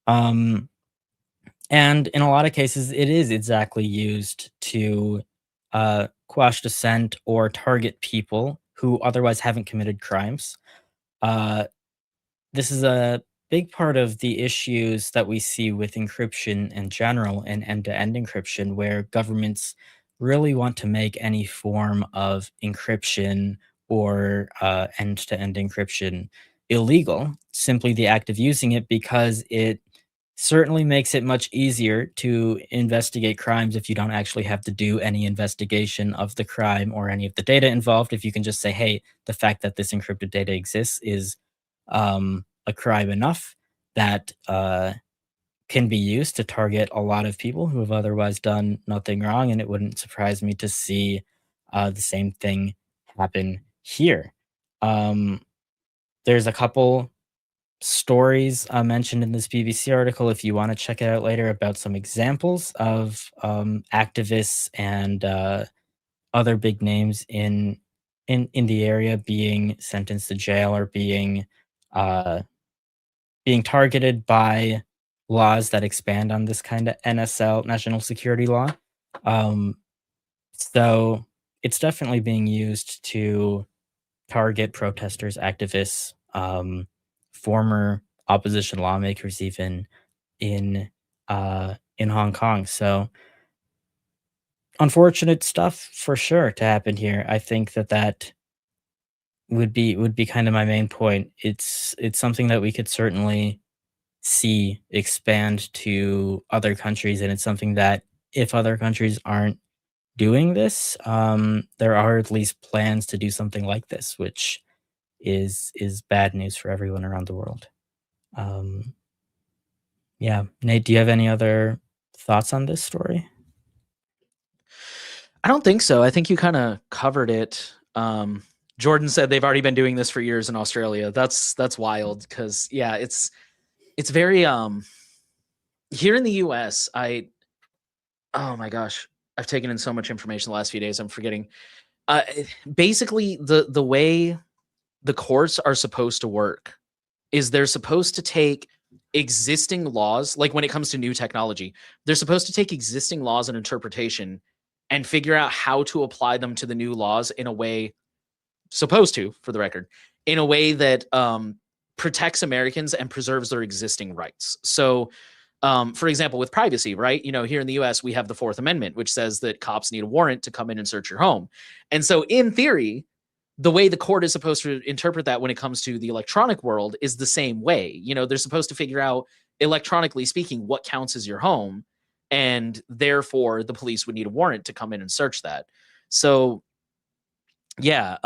Um, and in a lot of cases, it is exactly used to quash dissent or target people who otherwise haven't committed crimes. Uh, this is a big part of the issues that we see with encryption in general and end-to-end encryption, where governments really want to make any form of encryption or end-to-end encryption illegal. Simply the act of using it, because it certainly makes it much easier to investigate crimes if you don't actually have to do any investigation of the crime or any of the data involved. If you can just say, hey, the fact that this encrypted data exists is a crime enough that can be used to target a lot of people who have otherwise done nothing wrong. And it wouldn't surprise me to see the same thing happen here. Um, there's a couple stories mentioned in this BBC article, if you want to check it out later, about some examples of activists and other big names in the area being sentenced to jail or uh, being targeted by laws that expand on this kind of NSL, national security law. Um, so it's definitely being used to target protesters, activists, former opposition lawmakers, even in Hong Kong. So unfortunate stuff for sure to happen here. I think that would be kind of my main point. It's something that we could certainly see expand to other countries, and it's something that if other countries aren't doing this, there are at least plans to do something like this, which is bad news for everyone around the world. Um, yeah, Nate, do you have any other thoughts on this story? I don't think so. I think you kind of covered it. Jordan said they've already been doing this for years in Australia. That's wild because yeah, it's very here in the US. Oh my gosh, I've taken in so much information the last few days. I'm forgetting. Uh, Basically, the way the courts are supposed to work is they're supposed to take existing laws, like when it comes to new technology, they're supposed to take existing laws and interpretation and figure out how to apply them to the new laws in a way, supposed to, for the record, in a way that protects Americans and preserves their existing rights. So, for example, with privacy, right? You know, here in the US, we have the Fourth Amendment, which says that cops need a warrant to come in and search your home. And so, in theory, the way the court is supposed to interpret that when it comes to the electronic world is the same way. You know, they're supposed to figure out, electronically speaking, what counts as your home. And therefore, the police would need a warrant to come in and search that. So, yeah,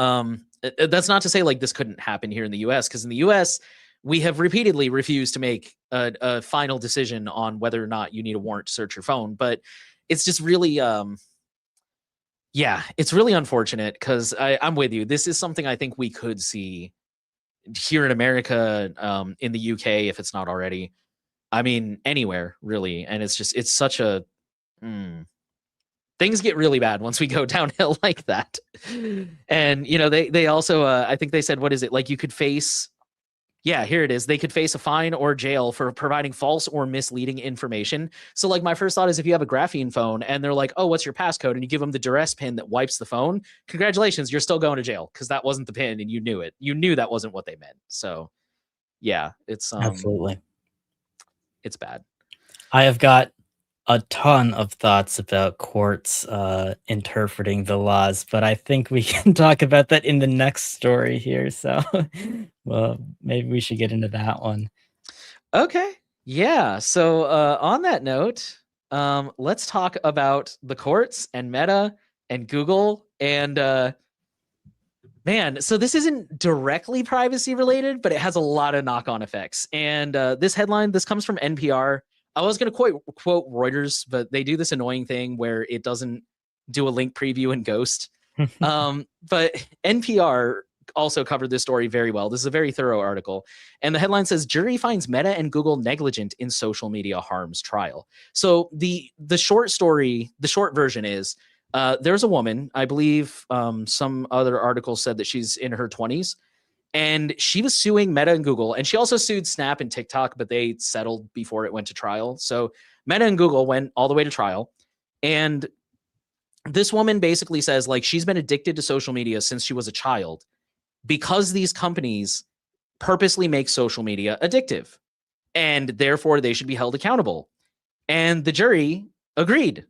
that's not to say like this couldn't happen here in the US, because in the US, we have repeatedly refused to make a final decision on whether or not you need a warrant to search your phone. But it's just really, yeah, it's really unfortunate because I'm with you. This is something I think we could see here in America, in the UK, if it's not already. I mean, anywhere really. And it's just, it's such a, mm, things get really bad once we go downhill like that. And, you know, they also, I think they said, what is it? Like you could face Yeah, here it is. They could face a fine or jail for providing false or misleading information. So, like, my first thought is if you have a graphene phone and they're like, oh, what's your passcode? And you give them the duress pin that wipes the phone, congratulations, you're still going to jail because that wasn't the pin and you knew it. You knew that wasn't what they meant. So, yeah, Absolutely. it's bad. I have got a ton of thoughts about courts interpreting the laws, but I think we can talk about that in the next story here. So, well, maybe we should get into that one. Okay. Yeah. So on that note, let's talk about the courts and Meta and Google and man. So this isn't directly privacy related, but it has a lot of knock-on effects. And this headline, this comes from NPR. I was going to quote Reuters, but they do this annoying thing where it doesn't do a link preview in Ghost. But NPR also covered this story very well. This is a very thorough article. And the headline says jury finds Meta and Google negligent in social media harms trial. So the short story, the short version is there's a woman, I believe some other article said that she's in her 20s, and she was suing Meta and Google, and she also sued Snap and TikTok, but they settled before it went to trial. So Meta and Google went all the way to trial. And this woman basically says like she's been addicted to social media since she was a child because these companies purposely make social media addictive and therefore they should be held accountable. And the jury agreed.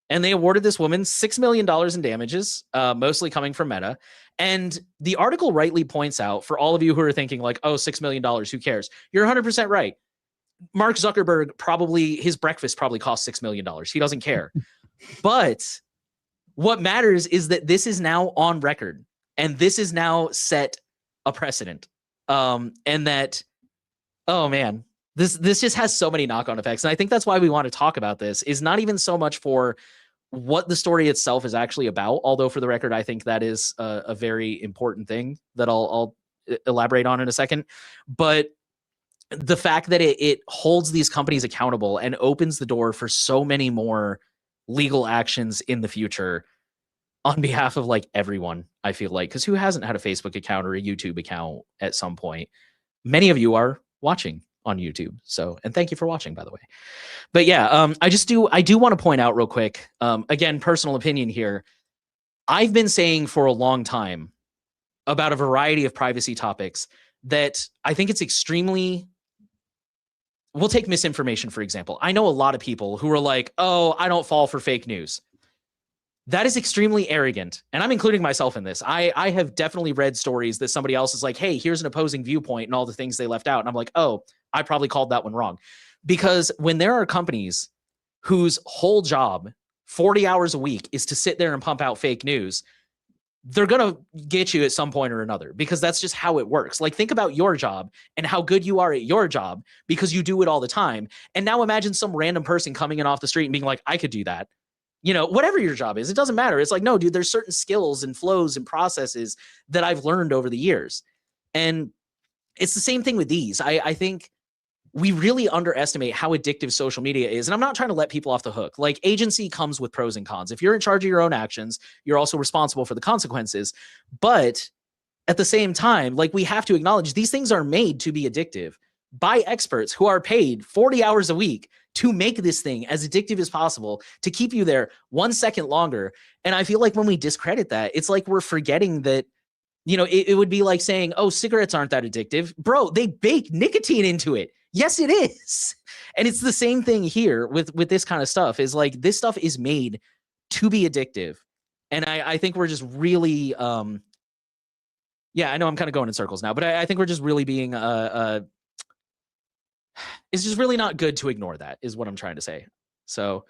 And they awarded this woman $6 million in damages, mostly coming from Meta. And the article rightly points out, for all of you who are thinking like, oh, $6 million, who cares? You're 100% right. Mark Zuckerberg his breakfast probably cost $6 million. He doesn't care. But what matters is that this is now on record and this is now set a precedent. And that, oh man, this just has so many knock-on effects. And I think that's why we want to talk about this, is not even so much for what the story itself is actually about, although for the record, I think that is a very important thing that I'll elaborate on in a second. But the fact that it holds these companies accountable and opens the door for so many more legal actions in the future on behalf of like everyone, I feel like, because who hasn't had a Facebook account or a YouTube account at some point? Many of you are watching on YouTube. So, and thank you for watching, by the way. But yeah, I do want to point out real quick, again, personal opinion here. I've been saying for a long time about a variety of privacy topics that I think it's extremely, we'll take misinformation, for example. I know a lot of people who are like, oh, I don't fall for fake news. That is extremely arrogant. And I'm including myself in this. I have definitely read stories that somebody else is like, hey, here's an opposing viewpoint and all the things they left out. And I'm like, oh, I probably called that one wrong. Because when there are companies whose whole job, 40 hours a week, is to sit there and pump out fake news, they're going to get you at some point or another, because that's just how it works. Like, think about your job and how good you are at your job because you do it all the time. And now imagine some random person coming in off the street and being like, I could do that. You know, whatever your job is, it doesn't matter. It's like, no, dude, there's certain skills and flows and processes that I've learned over the years. And it's the same thing with these. I think we really underestimate how addictive social media is. And I'm not trying to let people off the hook. Like, agency comes with pros and cons. If you're in charge of your own actions, you're also responsible for the consequences. But at the same time, like, we have to acknowledge these things are made to be addictive by experts who are paid 40 hours a week to make this thing as addictive as possible, to keep you there 1 second longer. And I feel like when we discredit that, it's like we're forgetting that, you know, it would be like saying, oh, cigarettes aren't that addictive. Bro, they bake nicotine into it. Yes, it is. And it's the same thing here with this kind of stuff, is like, this stuff is made to be addictive. And I think we're just really, yeah, I know I'm kind of going in circles now, but I think we're just really being, it's just really not good to ignore that, is what I'm trying to say. So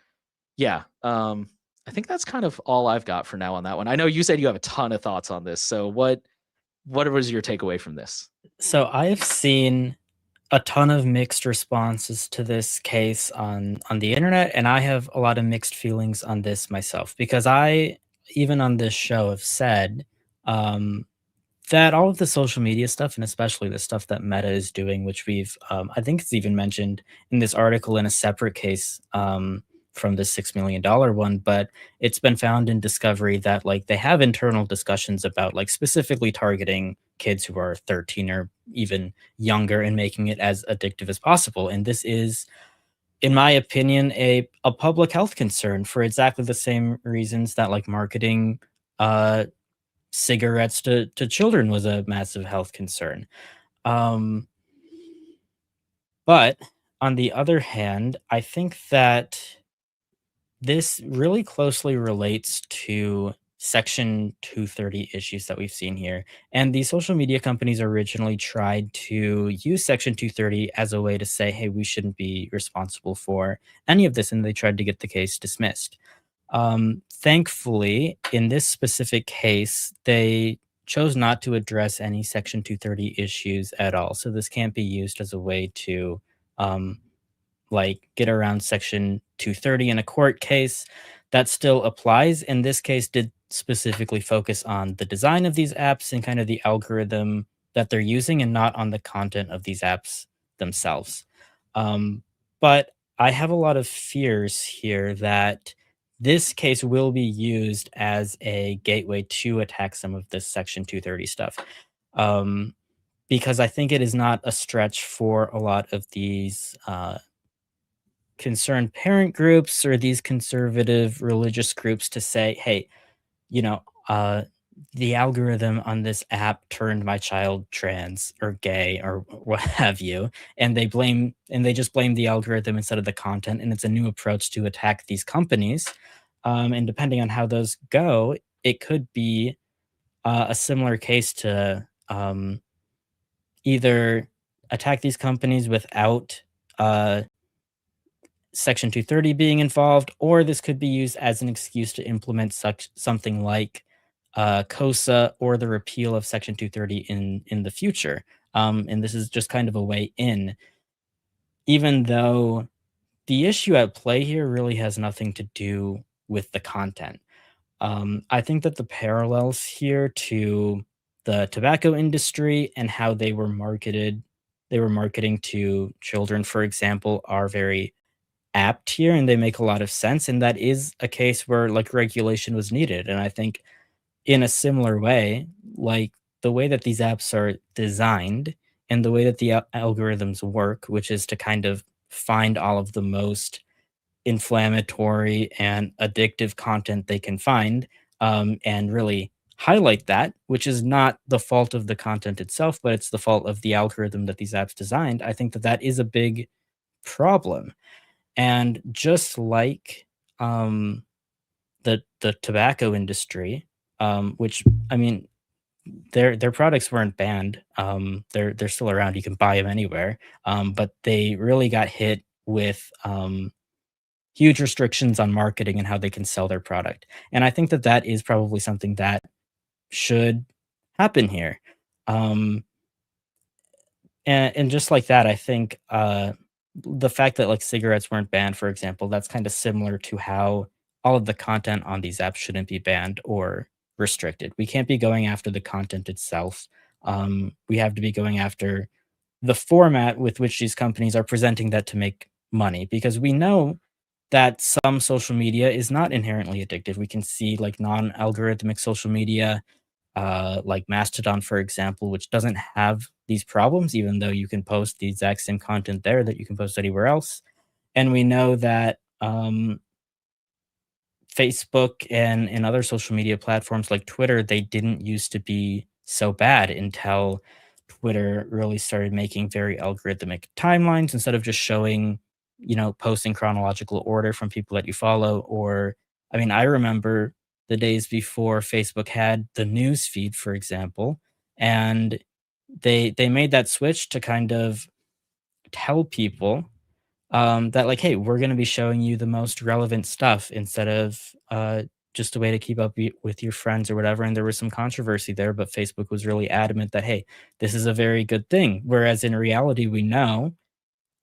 yeah, I think that's kind of all I've got for now on that one. I know you said you have a ton of thoughts on this. So what was your takeaway from this? So I have seen a ton of mixed responses to this case on the internet, and I have a lot of mixed feelings on this myself, because I, even on this show, have said that all of the social media stuff, and especially the stuff that Meta is doing, which we've I think it's even mentioned in this article in a separate case, from the $6 million one, but it's been found in discovery that like they have internal discussions about like specifically targeting kids who are 13 or even younger and making it as addictive as possible. And this is, in my opinion, a public health concern for exactly the same reasons that like marketing uh cigarettes to children was a massive health concern. Um but on the other hand, I think that this really closely relates to Section 230 issues that we've seen here. And these social media companies originally tried to use Section 230 as a way to say, hey, we shouldn't be responsible for any of this. And they tried to get the case dismissed. Thankfully, in this specific case, they chose not to address any Section 230 issues at all. So this can't be used as a way to um, like get around section 230 in a court case. That still applies. In this case did specifically focus on the design of these apps and kind of the algorithm that they're using and not on the content of these apps themselves. But I have a lot of fears here that this case will be used as a gateway to attack some of this section 230 stuff. um, because I think it is not a stretch for a lot of these concerned parent groups or these conservative religious groups to say, hey, you know, the algorithm on this app turned my child trans or gay or what have you. And they just blame the algorithm instead of the content. And it's a new approach to attack these companies. And depending on how those go, it could be a similar case to either attack these companies without uh, Section 230 being involved, or this could be used as an excuse to implement such something like COSA or the repeal of Section 230 in the future. And this is just kind of a way in, even though the issue at play here really has nothing to do with the content. I think that the parallels here to the tobacco industry and how they were marketing to children, for example, are very apt here and they make a lot of sense. And that is a case where like regulation was needed. And I think in a similar way, like the way that these apps are designed and the way that the algorithms work, which is to kind of find all of the most inflammatory and addictive content they can find, and really highlight that, which is not the fault of the content itself, but it's the fault of the algorithm that these apps designed. I think that that is a big problem. And just like, um, the tobacco industry, which I mean, their products weren't banned. They're still around. You can buy them anywhere. But they really got hit with huge restrictions on marketing and how they can sell their product. And I think that that is probably something that should happen here. Um, and just like that, I think, the fact that, like, cigarettes weren't banned, for example, that's kinda similar to how all of the content on these apps shouldn't be banned or restricted. We can't be going after the content itself. We have to be going after the format with which these companies are presenting that to make money, because we know that some social media is not inherently addictive. We can see, like, non-algorithmic social media, like Mastodon, for example, which doesn't have these problems, even though you can post the exact same content there that you can post anywhere else. And we know that Facebook and other social media platforms like Twitter, they didn't used to be so bad until Twitter really started making very algorithmic timelines instead of just showing, posts in chronological order from people that you follow. Or, I mean, I remember the days before Facebook had the news feed, for example, and they made that switch to kind of tell people that like, hey, we're going to be showing you the most relevant stuff instead of just a way to keep up with your friends or whatever. And there was some controversy there, but Facebook was really adamant that, hey, this is a very good thing. Whereas in reality, we know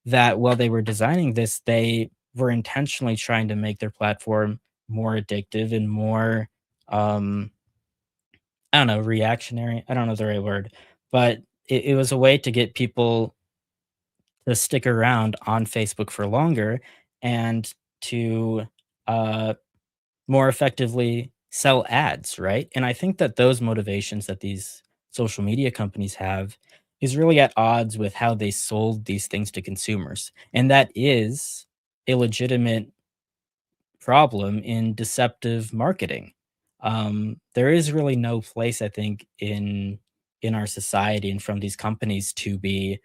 that while they were designing this, they were intentionally trying to make their platform more addictive and more, um, I don't know, reactionary. I don't know the right word, but it was a way to get people to stick around on Facebook for longer. And to more effectively sell ads, right? And I think that those motivations that these social media companies have is really at odds with how they sold these things to consumers. And that is a legitimate problem in deceptive marketing. There is really no place, I think, in our society and from these companies to be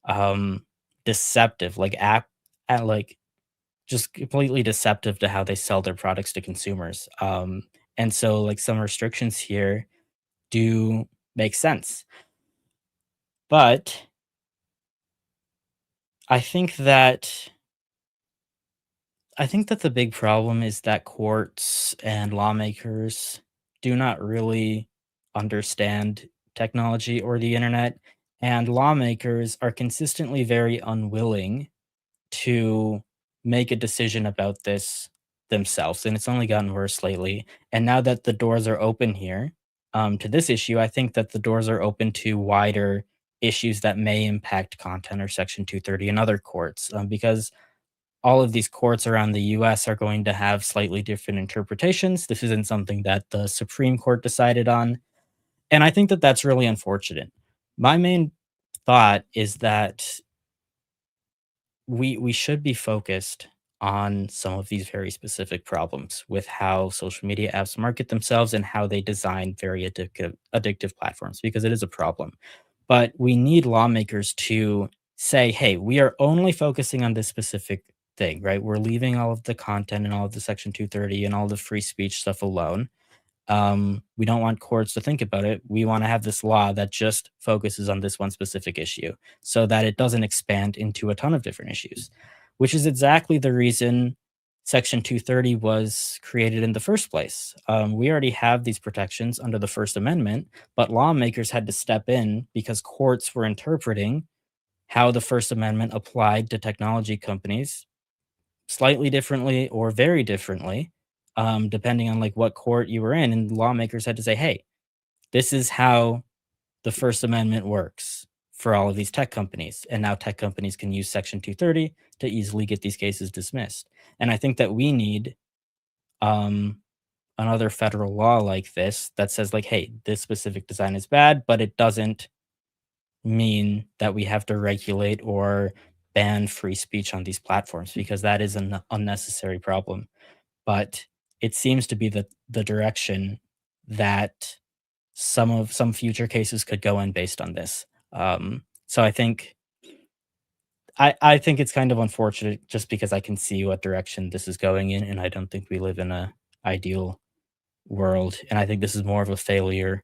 um, deceptive, like just completely deceptive to how they sell their products to consumers. And so, like, some restrictions here do make sense, but I think that I think that the big problem is that courts and lawmakers do not really understand technology or the internet, and lawmakers are consistently very unwilling to make a decision about this themselves, and it's only gotten worse lately. And now that the doors are open here, to this issue, I think that the doors are open to wider issues that may impact content or Section 230 in other courts, because all of these courts around the US are going to have slightly different interpretations. This isn't something that the Supreme Court decided on, and I think that that's really unfortunate. My main thought is that we should be focused on some of these very specific problems with how social media apps market themselves and how they design very addictive platforms, because it is a problem. But we need lawmakers to say, hey, we are only focusing on this specific thing, right? We're leaving all of the content and all of the Section 230 and all the free speech stuff alone. We don't want courts to think about it. We want to have this law that just focuses on this one specific issue so that it doesn't expand into a ton of different issues, which is exactly the reason Section 230 was created in the first place. We already have these protections under the First Amendment, but lawmakers had to step in because courts were interpreting how the First Amendment applied to technology companies slightly differently or very differently, depending on like what court you were in. And lawmakers had to say, hey, this is how the First Amendment works for all of these tech companies. And now tech companies can use Section 230 to easily get these cases dismissed. And I think that we need um, another federal law like this that says, like, hey, this specific design is bad, but it doesn't mean that we have to regulate or ban free speech on these platforms, because that is an unnecessary problem. But it seems to be the direction that some future cases could go in based on this. So I think it's kind of unfortunate just because I can see what direction this is going in, and I don't think we live in a ideal world. And I think this is more of a failure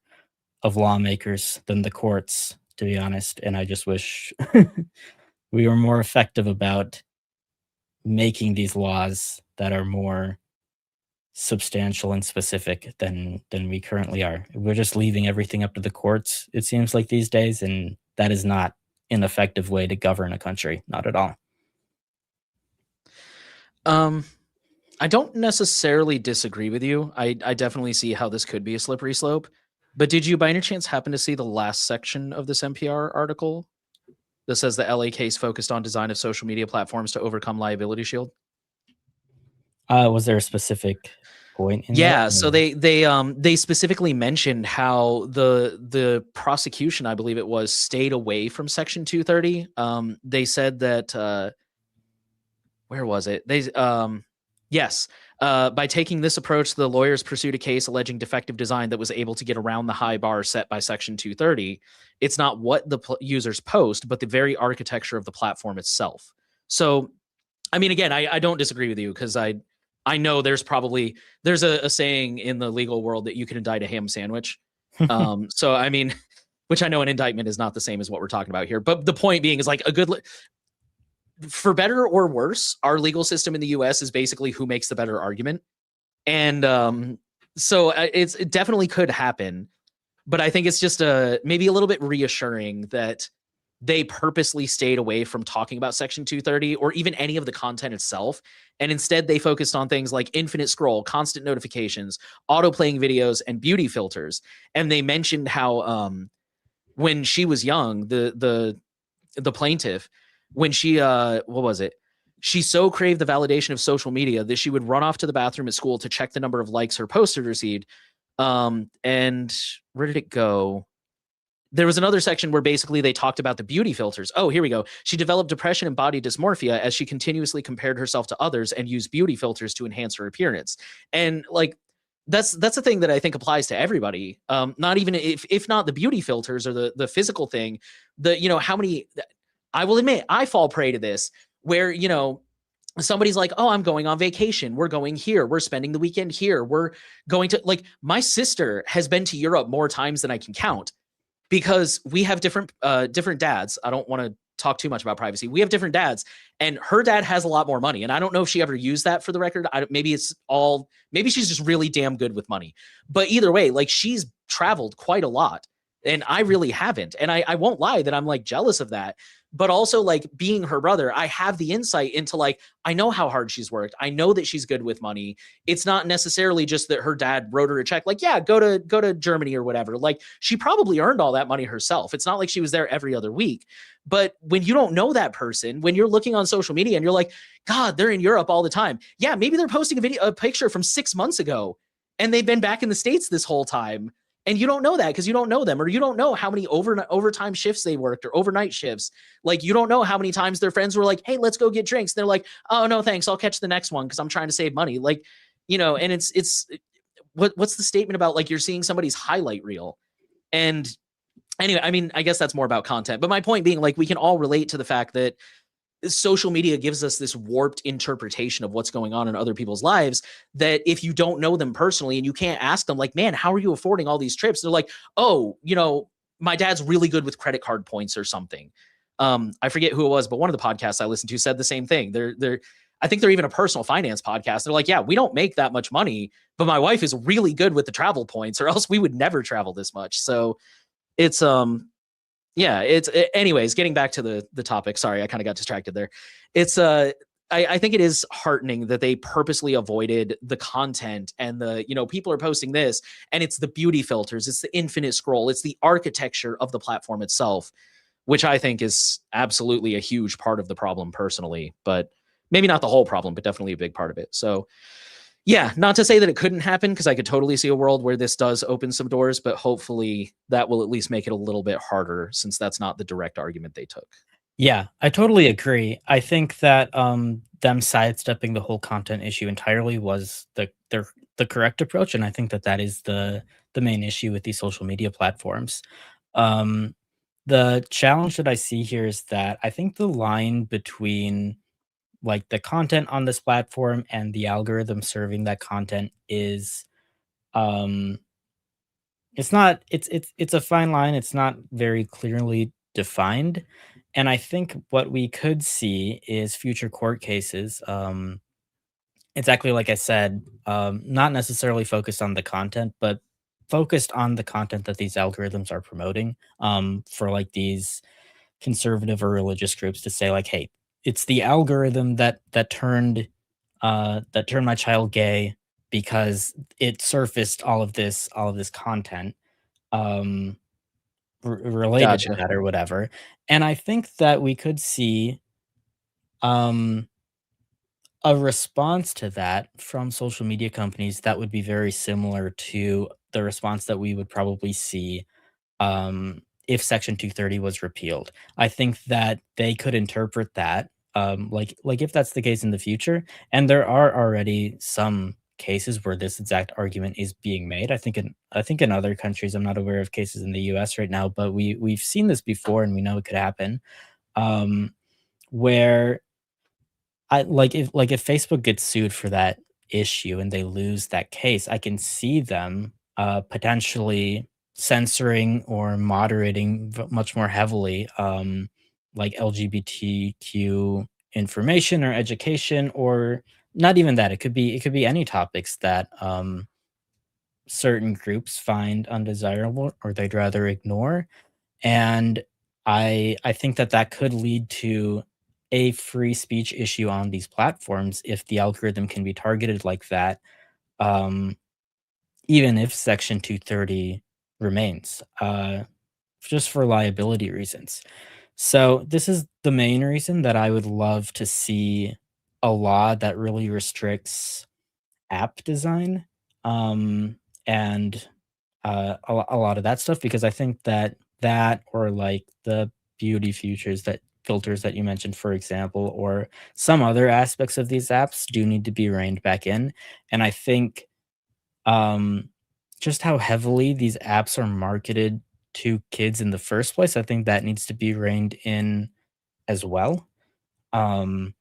of lawmakers than the courts, to be honest. And I just wish we were more effective about making these laws that are more substantial and specific than we currently are. We're just leaving everything up to the courts, it seems like these days, and that is not an effective way to govern a country, not at all. Um, I don't necessarily disagree with you. I definitely see how this could be a slippery slope. But did you by any chance happen to see the last section of this NPR article that says the LA case focused on design of social media platforms to overcome liability shield? Was there a specific point in there? Yeah, so they specifically mentioned how the prosecution, I believe it was, stayed away from Section 230. They said that where was it? Yes, by taking this approach, the lawyers pursued a case alleging defective design that was able to get around the high bar set by Section 230. It's not what the users post, but the very architecture of the platform itself. So, I mean, again, I don't disagree with you because I know there's a saying in the legal world that you can indict a ham sandwich. So I mean, which I know an indictment is not the same as what we're talking about here, but the point being is like for better or worse, our legal system in the US is basically who makes the better argument. And so it definitely could happen, but I think it's just maybe a little bit reassuring that they purposely stayed away from talking about Section 230 or even any of the content itself. And instead, they focused on things like infinite scroll, constant notifications, auto playing videos, and beauty filters. And they mentioned how when she was young, the plaintiff, when she what was it? She so craved the validation of social media that she would run off to the bathroom at school to check the number of likes her post had received. And where did it go? There was another section where basically they talked about the beauty filters. Oh, here we go. She developed depression and body dysmorphia as she continuously compared herself to others and used beauty filters to enhance her appearance. And like that's a thing that I think applies to everybody. Not even if not the beauty filters or the physical thing, how many I will admit I fall prey to this where, somebody's like, oh, I'm going on vacation. We're going here. We're spending the weekend here. We're going to like my sister has been to Europe more times than I can count because we have different dads. I don't want to talk too much about privacy. We have different dads, and her dad has a lot more money. And I don't know if she ever used that for the record. Maybe she's just really damn good with money. But either way, like she's traveled quite a lot, and I really haven't. And I won't lie that I'm like jealous of that. But also, like being her brother, I have the insight into like I know how hard she's worked. I know that she's good with money. It's not necessarily just that her dad wrote her a check, like, yeah, go to Germany or whatever. Like she probably earned all that money herself. It's not like she was there every other week. But when you don't know that person, when you're looking on social media and you're like, God, they're in Europe all the time. Yeah, maybe they're posting a picture from 6 months ago and they've been back in the States this whole time. And you don't know that because you don't know them, or you don't know how many overtime shifts they worked or overnight shifts. Like you don't know how many times their friends were like, hey, let's go get drinks. They're like, oh no, thanks. I'll catch the next one because I'm trying to save money. Like, and it's what's the statement about like you're seeing somebody's highlight reel. And anyway, I mean, I guess that's more about content. But my point being, like, we can all relate to the fact that social media gives us this warped interpretation of what's going on in other people's lives that if you don't know them personally and you can't ask them like, man, how are you affording all these trips? They're like, oh, my dad's really good with credit card points or something. I forget who it was, but one of the podcasts I listened to said the same thing. I think they're even a personal finance podcast. They're like, yeah, we don't make that much money, but my wife is really good with the travel points or else we would never travel this much. So it's, anyways, getting back to the topic. Sorry, I kind of got distracted there. It's I think it is heartening that they purposely avoided the content and people are posting this and it's the beauty filters, it's the infinite scroll, it's the architecture of the platform itself, which I think is absolutely a huge part of the problem personally, but maybe not the whole problem, but definitely a big part of it. So yeah, not to say that it couldn't happen because I could totally see a world where this does open some doors, but hopefully that will at least make it a little bit harder since that's not the direct argument they took. Yeah, I totally agree. I think that them sidestepping the whole content issue entirely was the correct approach, and I think that that is the main issue with these social media platforms. Um, the challenge that I see here is that I think the line between like the content on this platform and the algorithm serving that content is um it's a fine line. It's not very clearly defined. And I think what we could see is future court cases. Exactly like I said, not necessarily focused on the content, but focused on the content that these algorithms are promoting. For like these conservative or religious groups to say like, hey, it's the algorithm that turned my child gay because it surfaced all of this content um related to Gotcha. that or whatever. And I think that we could see um a response to that from social media companies that would be very similar to the response that we would probably see if Section 230 was repealed. I think that they could interpret that, like if that's the case in the future, and there are already some cases where this exact argument is being made. I think in other countries, I'm not aware of cases in the US right now, but we've seen this before and we know it could happen. Um, where I like if Facebook gets sued for that issue and they lose that case, I can see them potentially censoring or moderating much more heavily like LGBTQ information or education or not even that. It could be any topics that certain groups find undesirable or they'd rather ignore. And I think that that could lead to a free speech issue on these platforms if the algorithm can be targeted like that, um, even if Section 230 remains, just for liability reasons. So this is the main reason that I would love to see. a law that really restricts app design, and a lot of that stuff, because I think that or like the beauty features that filters that you mentioned, for example, or some other aspects of these apps do need to be reined back in. And I think um, just how heavily these apps are marketed to kids in the first place, I think that needs to be reined in as well. Um,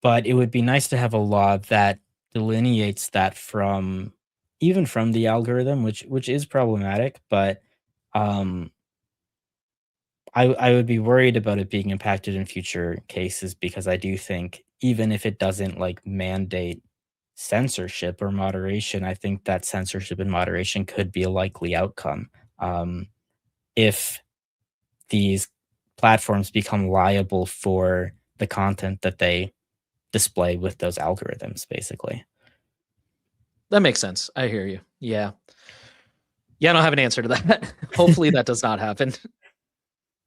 but it would be nice to have a law that delineates that from even from the algorithm, which is problematic, but um, I would be worried about it being impacted in future cases, because I do think even if it doesn't like mandate censorship or moderation, I think that censorship and moderation could be a likely outcome um, if these platforms become liable for the content that they display with those algorithms, basically. That makes sense. I hear you. Yeah. Yeah, I don't have an answer to that. Hopefully that does not happen.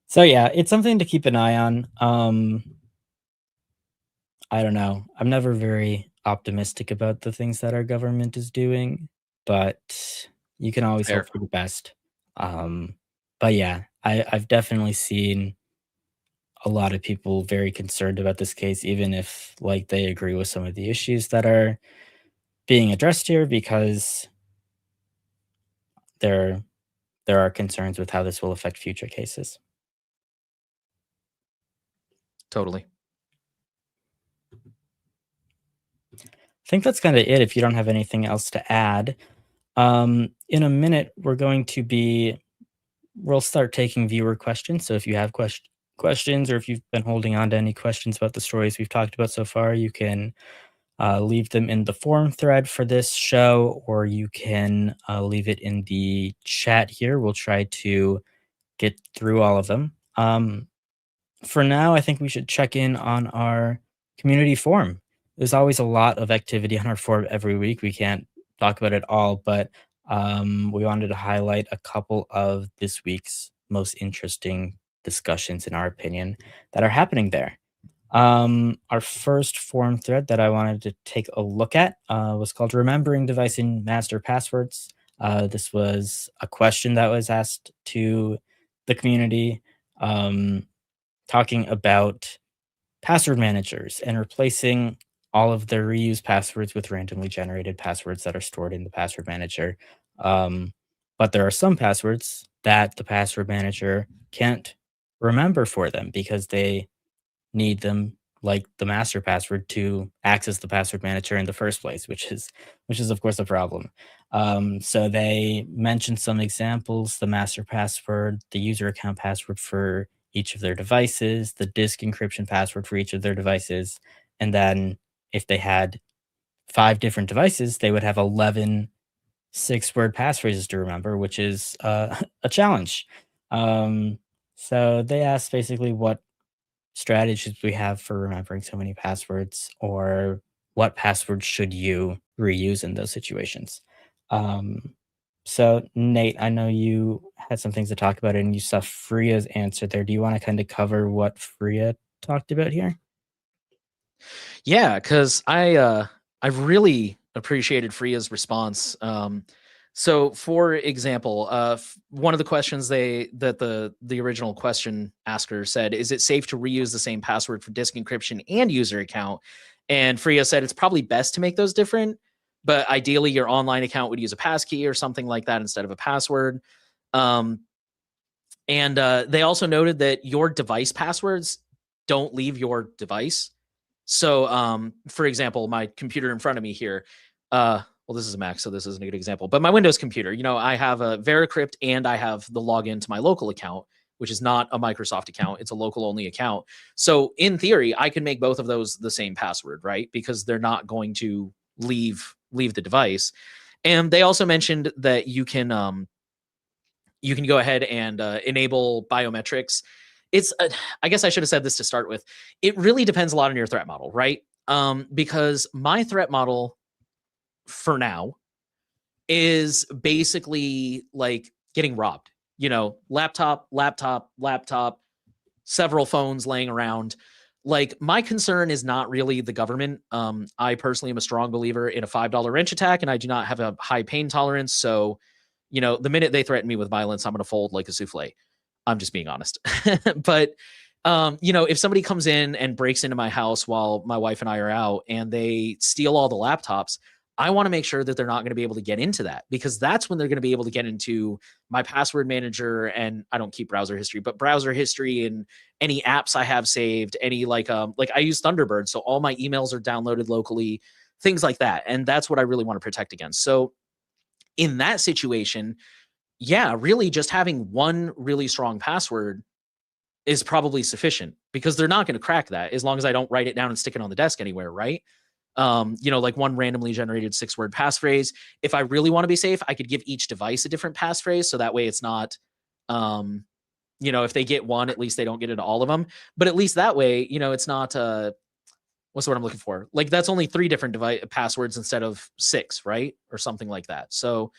So yeah, it's something to keep an eye on. I don't know. I'm never very optimistic about the things that our government is doing, but you can always Fair. hope for the best. Um, but yeah, I've definitely seen a lot of people very concerned about this case, even if like they agree with some of the issues that are being addressed here, because there there are concerns with how this will affect future cases. Totally. I think that's kind of it if you don't have anything else to add. In a minute, we'll start taking viewer questions. So if you have questions, or if you've been holding on to any questions about the stories we've talked about so far, you can leave them in the forum thread for this show, or you can leave it in the chat here. We'll try to get through all of them. For now, I think we should check in on our community forum. There's always a lot of activity on our forum every week. We can't talk about it all, but we wanted to highlight a couple of this week's most interesting discussions, in our opinion, that are happening there. Our first forum thread that I wanted to take a look at was called Remembering Device and Master Passwords. This was a question that was asked to the community. Talking about password managers and replacing all of their reused passwords with randomly generated passwords that are stored in the password manager. Um, but there are some passwords that the password manager can't remember for them because they need them, like the master password, to access the password manager in the first place, which is of course a problem. So they mentioned some examples: the master password, the user account password for each of their devices, the disk encryption password for each of their devices, and then if they had 5 different devices, they would have 11 6-word passphrases to remember, which is a challenge. So they asked basically what strategies we have for remembering so many passwords, or what passwords should you reuse in those situations. Um, so Nate, I know you had some things to talk about and you saw Freya's answer there. Do you want to kind of cover what Freya talked about here? Yeah, because I really appreciated Freya's response. So for example, one of the questions the original question asker said, is it safe to reuse the same password for disk encryption and user account? And Freya said it's probably best to make those different, but ideally your online account would use a passkey or something like that instead of a password. Um, and they also noted that your device passwords don't leave your device. So, for example, my computer in front of me here, well, this is a Mac, so this isn't a good example, but my Windows computer, I have a Veracrypt and I have the login to my local account, which is not a Microsoft account. It's a local only account. So in theory, I can make both of those the same password, right? Because they're not going to leave the device. And they also mentioned that you can go ahead and enable biometrics. It's I guess I should have said this to start with. It really depends a lot on your threat model, right? Because my threat model for now is basically like getting robbed. Laptop, several phones laying around. like my concern is not really the government. I personally am a strong believer in a $5 wrench attack, and I do not have a high pain tolerance. So, the minute they threaten me with violence, I'm going to fold like a souffle. I'm just being honest. But, if somebody comes in and breaks into my house while my wife and I are out and they steal all the laptops, I want to make sure that they're not going to be able to get into that, because that's when they're going to be able to get into my password manager. And I don't keep browser history, but browser history and any apps I have saved, any like I use Thunderbird, so all my emails are downloaded locally, things like that. And that's what I really want to protect against. So in that situation, yeah, really just having one really strong password is probably sufficient, because they're not going to crack that as long as I don't write it down and stick it on the desk anywhere, right? Like one randomly generated 6-word passphrase. If I really want to be safe, I could give each device a different passphrase, so that way it's not, if they get one, at least they don't get into all of them. But at least that way, it's not what's the word I'm looking for? Like that's only 3 different device passwords instead of 6, right? Or something like that. So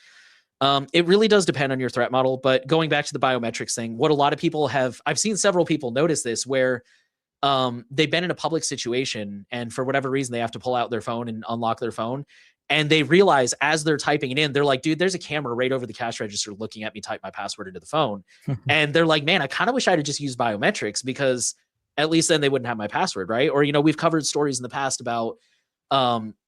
it really does depend on your threat model. But going back to the biometrics thing, what a lot of people have, I've seen several people notice this, where they've been in a public situation and for whatever reason they have to pull out their phone and unlock their phone, and they realize as they're typing it in, they're like, dude, there's a camera right over the cash register looking at me type my password into the phone. And they're like, man, I kind of wish I'd have just used biometrics, because at least then they wouldn't have my password, right? Or we've covered stories in the past about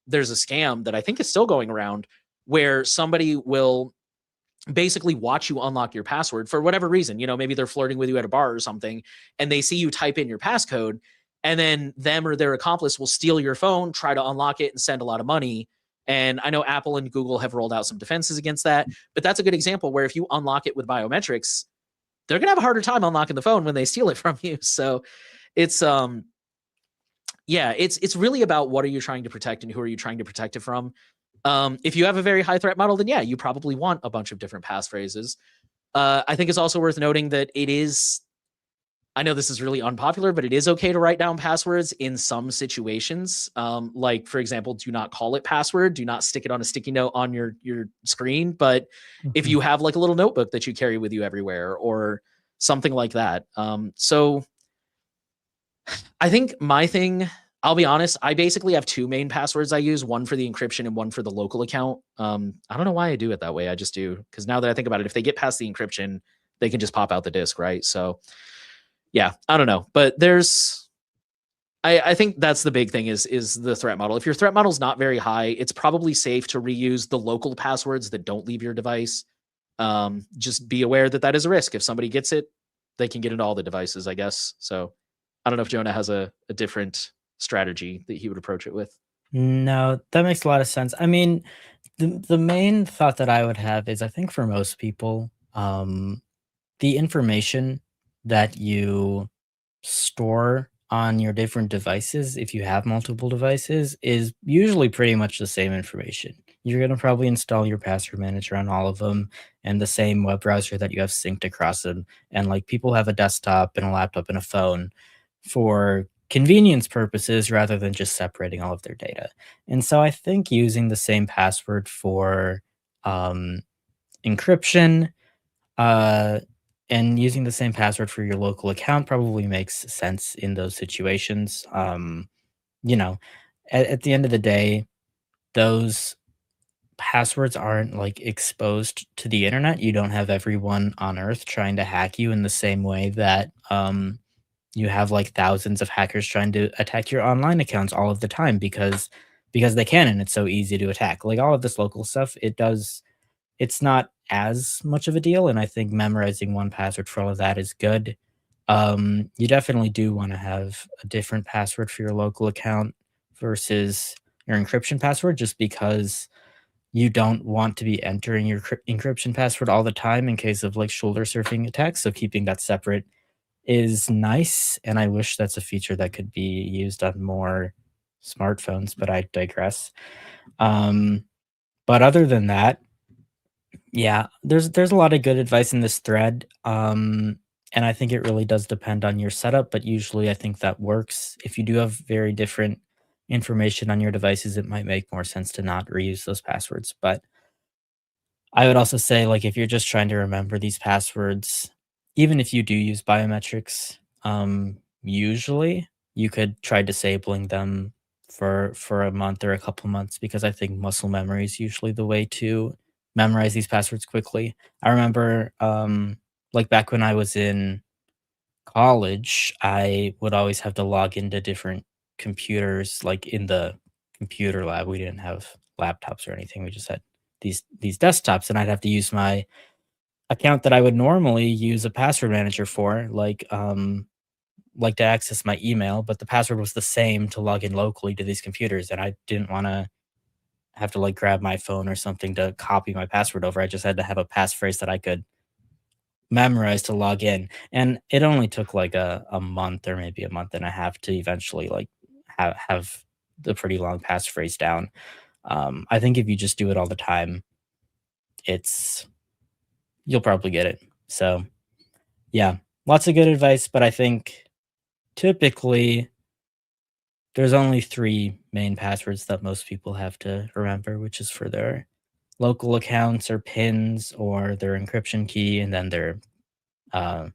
there's a scam that I think is still going around, where somebody will basically watch you unlock your password for whatever reason. Maybe they're flirting with you at a bar or something, and they see you type in your passcode, and then them or their accomplice will steal your phone, try to unlock it, and send a lot of money. And I know Apple and Google have rolled out some defenses against that, but that's a good example where if you unlock it with biometrics, they're going to have a harder time unlocking the phone when they steal it from you. So it's yeah, it's really about what are you trying to protect and who are you trying to protect it from. If you have a very high threat model, then yeah, you probably want a bunch of different passphrases. I think it's also worth noting that it is, I know this is really unpopular, but it is okay to write down passwords in some situations. Like, for example, do not call it password. Do not stick it on a sticky note on your screen. But if you have like a little notebook that you carry with you everywhere or something like that. So I think my thing, I'll be honest, I basically have 2 main passwords I use, one for the encryption and one for the local account. I don't know why I do it that way. I just do, because now that I think about it, if they get past the encryption, they can just pop out the disk, right? So yeah, I don't know. But I think that's the big thing is the threat model. If your threat model is not very high, it's probably safe to reuse the local passwords that don't leave your device. Just be aware that that is a risk. If somebody gets it, they can get into all the devices, I guess. So I don't know if Jonah has a different strategy that he would approach it with. No, that makes a lot of sense. I mean, the main thought that I would have is I think for most people, the information that you store on your different devices, if you have multiple devices, is usually pretty much the same information. You're going to probably install your password manager on all of them and the same web browser that you have synced across them. And like people have a desktop and a laptop and a phone for convenience purposes rather than just separating all of their data. And so I think using the same password for um, encryption uh, and using the same password for your local account probably makes sense in those situations. You know, at the end of the day, those passwords aren't like exposed to the internet. You don't have everyone on earth trying to hack you in the same way that you have like thousands of hackers trying to attack your online accounts all of the time because they can and it's so easy to attack. Like all of this local stuff, it's not as much of a deal, and I think memorizing one password for all of that is good. You definitely do wanna have a different password for your local account versus your encryption password just because you don't want to be entering your encryption password all the time in case of, like, shoulder surfing attacks, so keeping that separate is nice, and I wish that's a feature that could be used on more smartphones, but I digress. Um, but other than that, yeah, there's a lot of good advice in this thread, and I think it really does depend on your setup, but usually I think that works. If you do have very different information on your devices, it might make more sense to not reuse those passwords, but I would also say, like, if you're just trying to remember these passwords, even if you do use biometrics, usually you could try disabling them for a month or a couple months, because I think muscle memory is usually the way to memorize these passwords quickly. I remember, like, back when I was in college, I would always have to log into different computers, like, in the computer lab. We didn't have laptops or anything, we just had these desktops, and I'd have to use my account that I would normally use a password manager for, like to access my email, but the password was the same to log in locally to these computers, and I didn't wanna have to, like, grab my phone or something to copy my password over. I just had to have a passphrase that I could memorize to log in, and it only took, like, a month or maybe a month and a half to eventually, like, have the pretty long passphrase down. I think if you just do it all the time, it's you'll probably get it. So, yeah, lots of good advice, but I think typically there's only 3 main passwords that most people have to remember, which is for their local accounts or PINs or their encryption key, and then their, uh,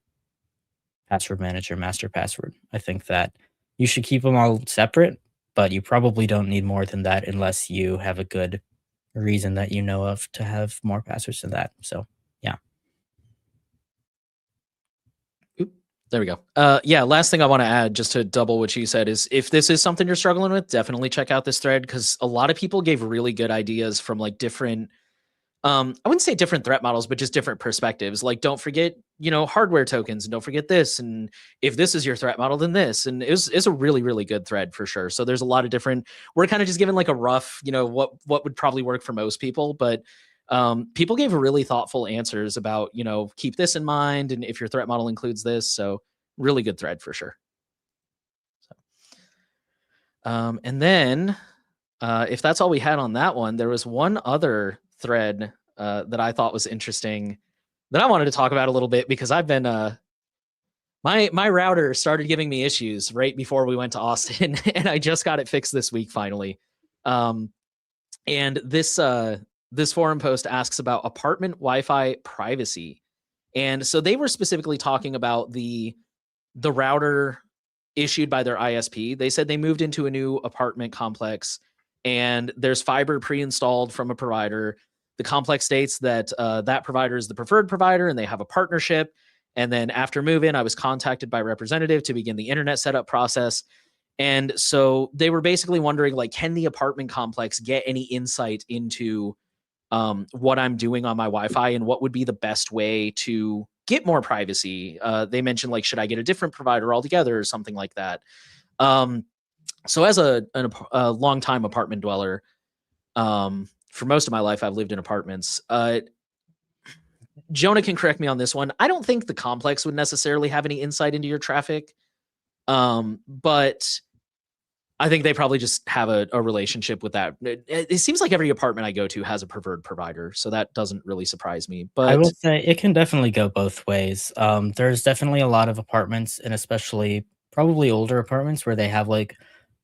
password manager master password. I think that you should keep them all separate, but you probably don't need more than that unless you have a good reason that you know of to have more passwords than that. So, yeah. Oop, there we go. Yeah, last thing I want to add, just to double what you said, is if this is something you're struggling with, definitely check out this thread, because a lot of people gave really good ideas from like different I wouldn't say different threat models, but just different perspectives. Like, don't forget, hardware tokens, and don't forget this. And if this is your threat model, then this. And it's a really, really good thread for sure. So there's a lot of different. We're kind of just giving like a rough, what would probably work for most people, but people gave really thoughtful answers about, keep this in mind, and if your threat model includes this. So really good thread for sure. And then if that's all we had on that one, there was one other thread that I thought was interesting that I wanted to talk about a little bit, because I've been my router started giving me issues right before we went to Austin, and I just got it fixed this week finally. Um, and this forum post asks about apartment Wi-Fi privacy, and so they were specifically talking about the router issued by their ISP. They said they moved into a new apartment complex and there's fiber pre-installed from a provider. The complex states that that provider is the preferred provider and they have a partnership. And then after move-in, I was contacted by a representative to begin the internet setup process. And so they were basically wondering, like, can the apartment complex get any insight into what I'm doing on my Wi-Fi and what would be the best way to get more privacy. They mentioned, like, should I get a different provider altogether or something like that. So as a longtime apartment dweller, for most of my life, I've lived in apartments. Jonah can correct me on this one. I don't think the complex would necessarily have any insight into your traffic, but I think they probably just have a relationship with that. It seems like every apartment I go to has a preferred provider, so that doesn't really surprise me. I But will say it can definitely go both ways. There's definitely a lot of apartments, and especially probably older apartments, where they have like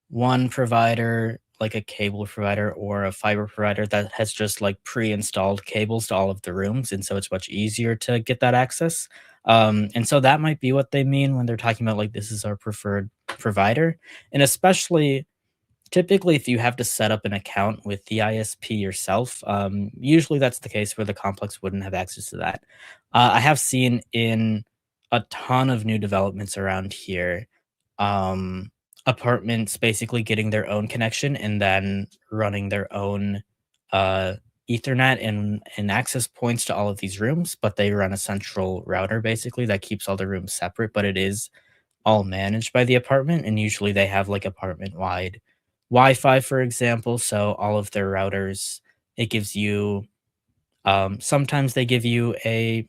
one provider, like a cable provider or a fiber provider that has just like pre-installed cables to all of the rooms, and so it's much easier to get that access. And so that might be what they mean when they're talking about like this is our preferred provider, and especially typically, if you have to set up an account with the ISP yourself, usually that's the case where the complex wouldn't have access to that. I have seen in a ton of new developments around here, um, apartments basically getting their own connection and then running their own uh, Ethernet and access points to all of these rooms, but they run a central router basically that keeps all the rooms separate, but it is all managed by the apartment, and usually they have like apartment-wide Wi-Fi, for example. So all of their routers, it gives you sometimes they give you a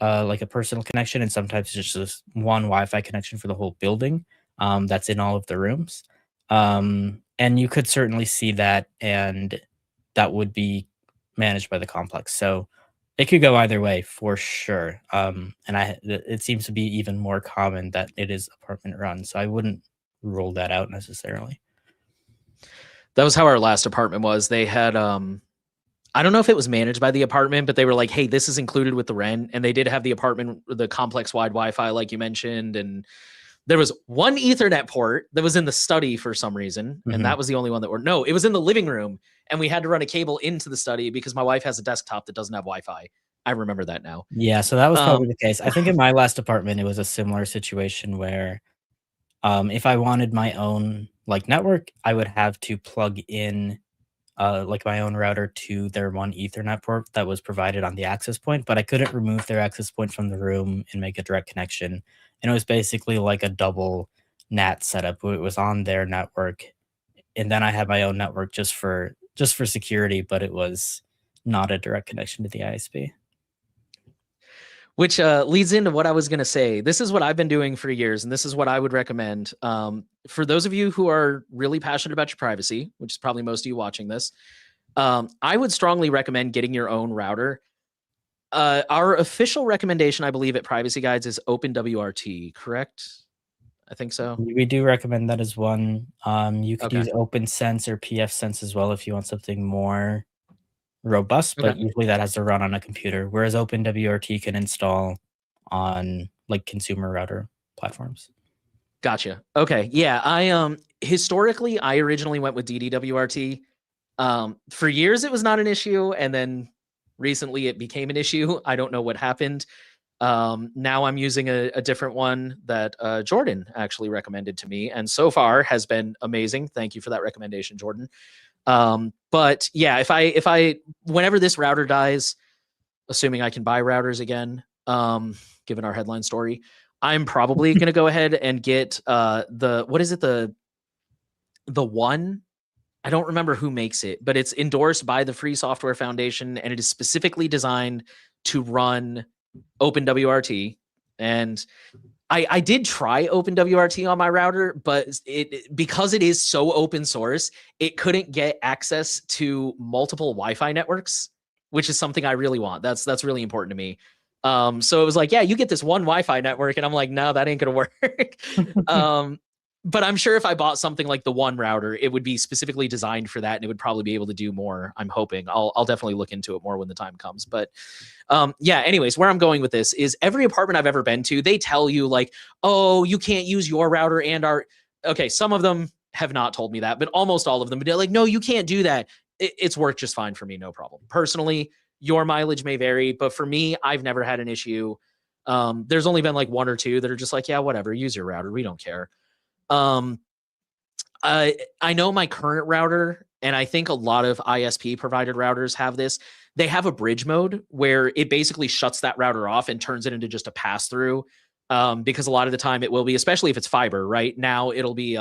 like a personal connection, and sometimes it's just this one Wi-Fi connection for the whole building that's in all of the rooms. And you could certainly see that, and that would be managed by the complex. So it could go either way for sure. And it seems to be even more common that it is apartment run. So I wouldn't rule that out necessarily. that was how our last apartment was. They had I don't know if it was managed by the apartment, but they were like, "Hey, this is included with the rent," and they did have the apartment, the complex wide Wi-Fi, like you mentioned, and There was one Ethernet port that was in the study for some reason, and that was the only one that worked. No, it was in the living room, and we had to run a cable into the study because my wife has a desktop that doesn't have Wi-Fi. I remember that now. Yeah, so that was probably Um, the case. I think in my last apartment, it was a similar situation where, if I wanted my own, like, network, I would have to plug in, like, my own router to their one Ethernet port that was provided on the access point, but I couldn't remove their access point from the room and make a direct connection, and it was basically like a double NAT setup. It was on their network, and then I had my own network just for security, but it was not a direct connection to the ISP. which leads into what I was going to say. This is what I've been doing for years, and this is what I would recommend. For those of you who are really passionate about your privacy, which is probably most of you watching this, I would strongly recommend getting your own router. Our official recommendation, I believe, at Privacy Guides is OpenWRT, correct? I think so. We do recommend that as one. You could Okay. use OpenSense or pfSense as well if you want something more robust, but Okay. usually that has to run on a computer, whereas OpenWRT can install on, like, consumer router platforms. Gotcha. Okay. Yeah. I historically I originally went with DDWRT. For years it was not an issue, and then recently it became an issue. I don't know what happened. Now I'm using a different one that Jordan actually recommended to me, and so far has been amazing. Thank you for that recommendation, Jordan. But yeah, if I whenever this router dies, assuming I can buy routers again, given our headline story, I'm probably going to go ahead and get the what is it, the one, I don't remember who makes it, but it's endorsed by the Free Software Foundation, and it is specifically designed to run OpenWRT. And I did try OpenWRT on my router, but because it is so open source, it couldn't get access to multiple Wi-Fi networks, which is something I really want. That's really important to me. So it was like, yeah, you get this one Wi-Fi network, and I'm like, no, that ain't gonna work. But I'm sure if I bought something like the one router, it would be specifically designed for that, and it would probably be able to do more. I'm hoping. I'll definitely look into it more when the time comes. But yeah, anyways, where I'm going with this is every apartment I've ever been to, they tell you like, oh, you can't use your router and our, okay, some of them have not told me that, but almost all of them, but they're like, no, you can't do that. It's worked just fine for me. No problem. Personally, your mileage may vary, but for me, I've never had an issue. There's only been like one or two that are just like, yeah, whatever, use your router. We don't care. Um, I know my current router, and I think a lot of ISP provided routers have this. They have a bridge mode where it basically shuts that router off and turns it into just a pass through. Because a lot of the time it will be, especially if it's fiber, right? Now it'll be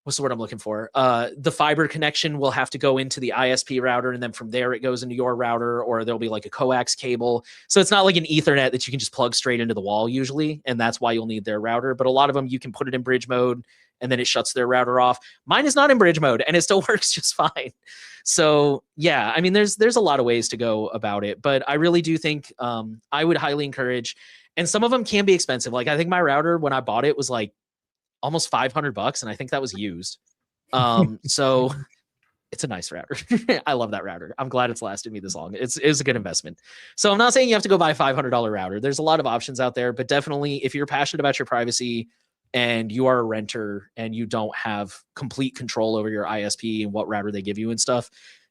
what's the word I'm looking for? The fiber connection will have to go into the ISP router, and then from there it goes into your router, or there'll be like a coax cable. So it's not like an Ethernet that you can just plug straight into the wall usually, and that's why you'll need their router. But a lot of them you can put it in bridge mode, and then it shuts their router off. Mine is not in bridge mode, and it still works just fine. So yeah, I mean, there's a lot of ways to go about it, but I really do think I would highly encourage. And some of them can be expensive. Like I think my router when I bought it was like almost $500, and I think that was used. So it's a nice router. I love that router. I'm glad it's lasted me this long. It's a good investment. So I'm not saying you have to go buy a $500 router. There's a lot of options out there, but definitely if you're passionate about your privacy and you are a renter and you don't have complete control over your ISP and what router they give you and stuff,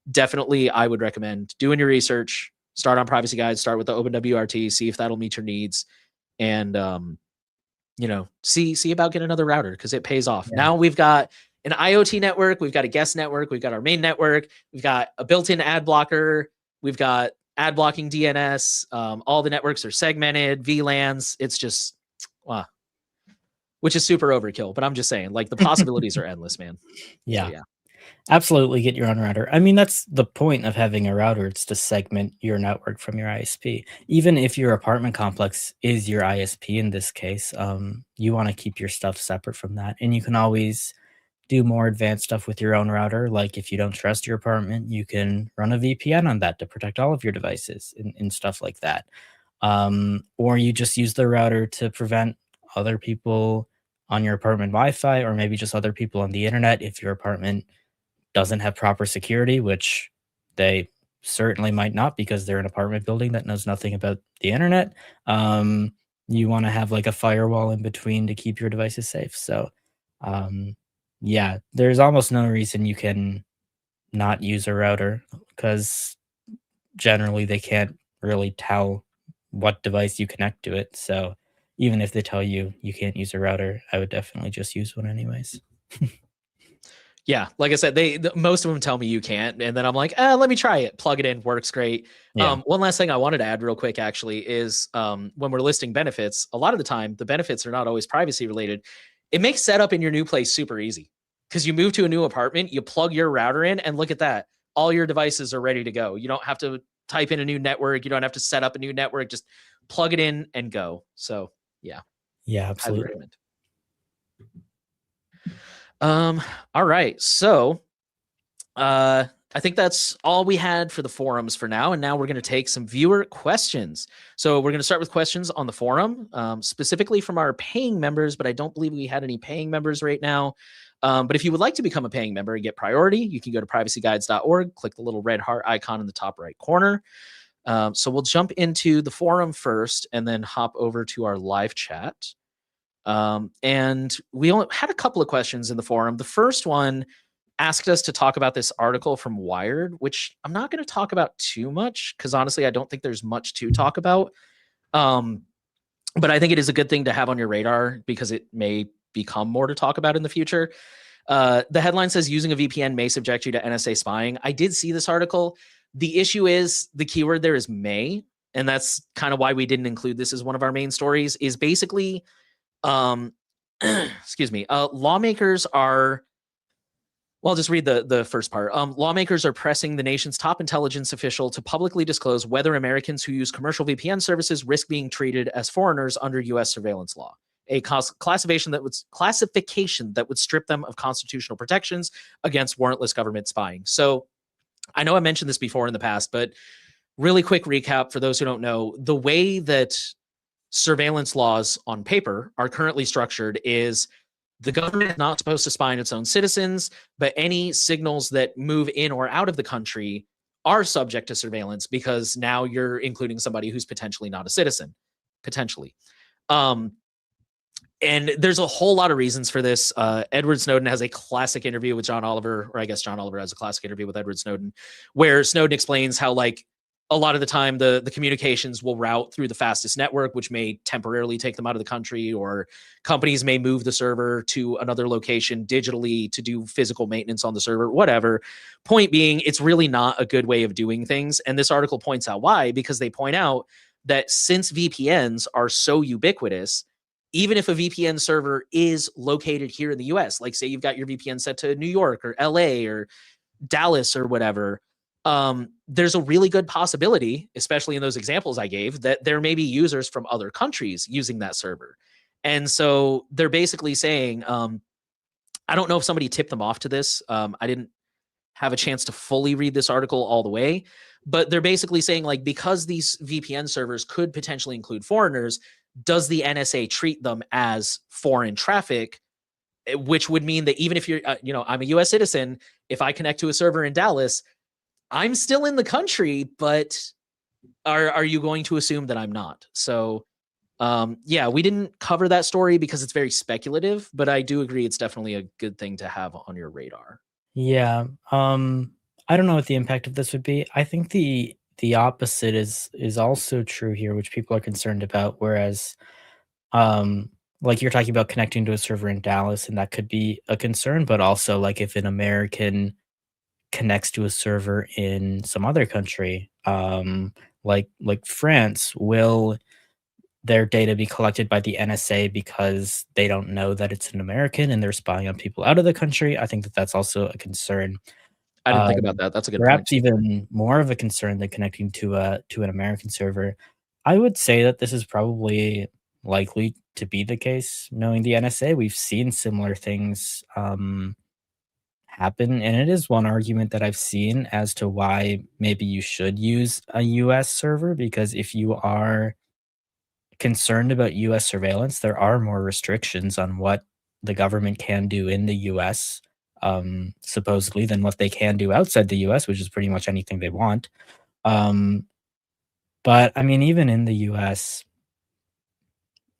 definitely I would recommend doing your research. Start on Privacy Guide, start with the OpenWRT, see if that'll meet your needs, and see about getting another router because it pays off. Yeah. Now we've got an IoT network, we've got a guest network, we've got our main network, we've got a built-in ad blocker, we've got ad blocking DNS. All the networks are segmented, VLANs. It's just, wow, which is super overkill. But I'm just saying, like the possibilities are endless, man. Yeah. So, yeah. Absolutely, get your own router. I mean, that's the point of having a router. It's to segment your network from your ISP. Even if your apartment complex is your ISP in this case, you want to keep your stuff separate from that. And you can always do more advanced stuff with your own router. Like if you don't trust your apartment, you can run a VPN on that to protect all of your devices and stuff like that. Or you just use the router to prevent other people on your apartment Wi-Fi, or maybe just other people on the internet if your apartment doesn't have proper security, which they certainly might not because they're an apartment building that knows nothing about the internet. you want to have like a firewall in between to keep your devices safe. So, um, yeah, there's almost no reason you can not use a router because generally they can't really tell what device you connect to it. So, even if they tell you you can't use a router, I would definitely just use one anyways. Yeah, like I said, most of them tell me you can't, and then I'm like, let me try it. Plug it in, works great. Yeah. One last thing I wanted to add real quick actually is when we're listing benefits, a lot of the time the benefits are not always privacy related. It makes setup in your new place super easy because you move to a new apartment, you plug your router in, and look at that, all your devices are ready to go. You don't have to type in a new network, you don't have to set up a new network, just plug it in and go. So yeah, Yeah, highly absolutely. recommend. Um, all right, so I think that's all we had for the forums for now. And now we're going to take some viewer questions. So we're going to start with questions on the forum, specifically from our paying members, but I don't believe we had any paying members right now. But if you would like to become a paying member and get priority, you can go to privacyguides.org, click the little red heart icon in the top right corner. So we'll jump into the forum first and then hop over to our live chat. And we only had a couple of questions in the forum. The first one asked us to talk about this article from Wired, which I'm not going to talk about too much because honestly, I don't think there's much to talk about. Um, but I think it is a good thing to have on your radar because it may become more to talk about in the future. The headline says using a VPN may subject you to NSA spying. I did see this article. The issue is the keyword there is may, and that's kind of why we didn't include this as one of our main stories. Is basically, excuse me, lawmakers are well, I'll just read the first part. Lawmakers are pressing the nation's top intelligence official to publicly disclose whether Americans who use commercial VPN services risk being treated as foreigners under U.S. surveillance law. A classification that would strip them of constitutional protections against warrantless government spying. So I know I mentioned this before in the past, but really quick recap for those who don't know: the way that surveillance laws on paper are currently structured is the government is not supposed to spy on its own citizens, but any signals that move in or out of the country are subject to surveillance because now you're including somebody who's potentially not a citizen, potentially. Um, and there's a whole lot of reasons for this. Edward Snowden has a classic interview with John Oliver, or I guess John Oliver has a classic interview with Edward Snowden, where Snowden explains how, like, a lot of the time the communications will route through the fastest network, which may temporarily take them out of the country, or companies may move the server to another location digitally to do physical maintenance on the server, whatever. Point being, it's really not a good way of doing things. And this article points out why, because they point out that since VPNs are so ubiquitous, even if a VPN server is located here in the US, like say you've got your VPN set to New York or LA or Dallas or whatever, there's a really good possibility, especially in those examples I gave, that there may be users from other countries using that server. And so they're basically saying, I don't know if somebody tipped them off to this. I didn't have a chance to fully read this article all the way, but they're basically saying, like, because these VPN servers could potentially include foreigners, does the NSA treat them as foreign traffic? Which would mean that even if you're, I'm a US citizen, if I connect to a server in Dallas, I'm still in the country, but are you going to assume that I'm not? So, yeah, we didn't cover that story because it's very speculative, but I do agree it's definitely a good thing to have on your radar. Yeah. I don't know what the impact of this would be. I think the opposite is also true here, which people are concerned about. Whereas, um, like you're talking about connecting to a server in Dallas, and that could be a concern. But also, like if an American connects to a server in some other country, like France, will their data be collected by the NSA because they don't know that it's an American and they're spying on people out of the country? I think that that's also a concern. I didn't think about Um, that. That's a good point Perhaps too. even more of a concern than connecting to an American server. I would say that this is probably likely to be the case. Knowing the NSA, we've seen similar things happen, and it is one argument that I've seen as to why maybe you should use a US server, because if you are concerned about US surveillance, there are more restrictions on what the government can do in the US, supposedly, than what they can do outside the US, which is pretty much anything they want. Um, but I mean, even in the US,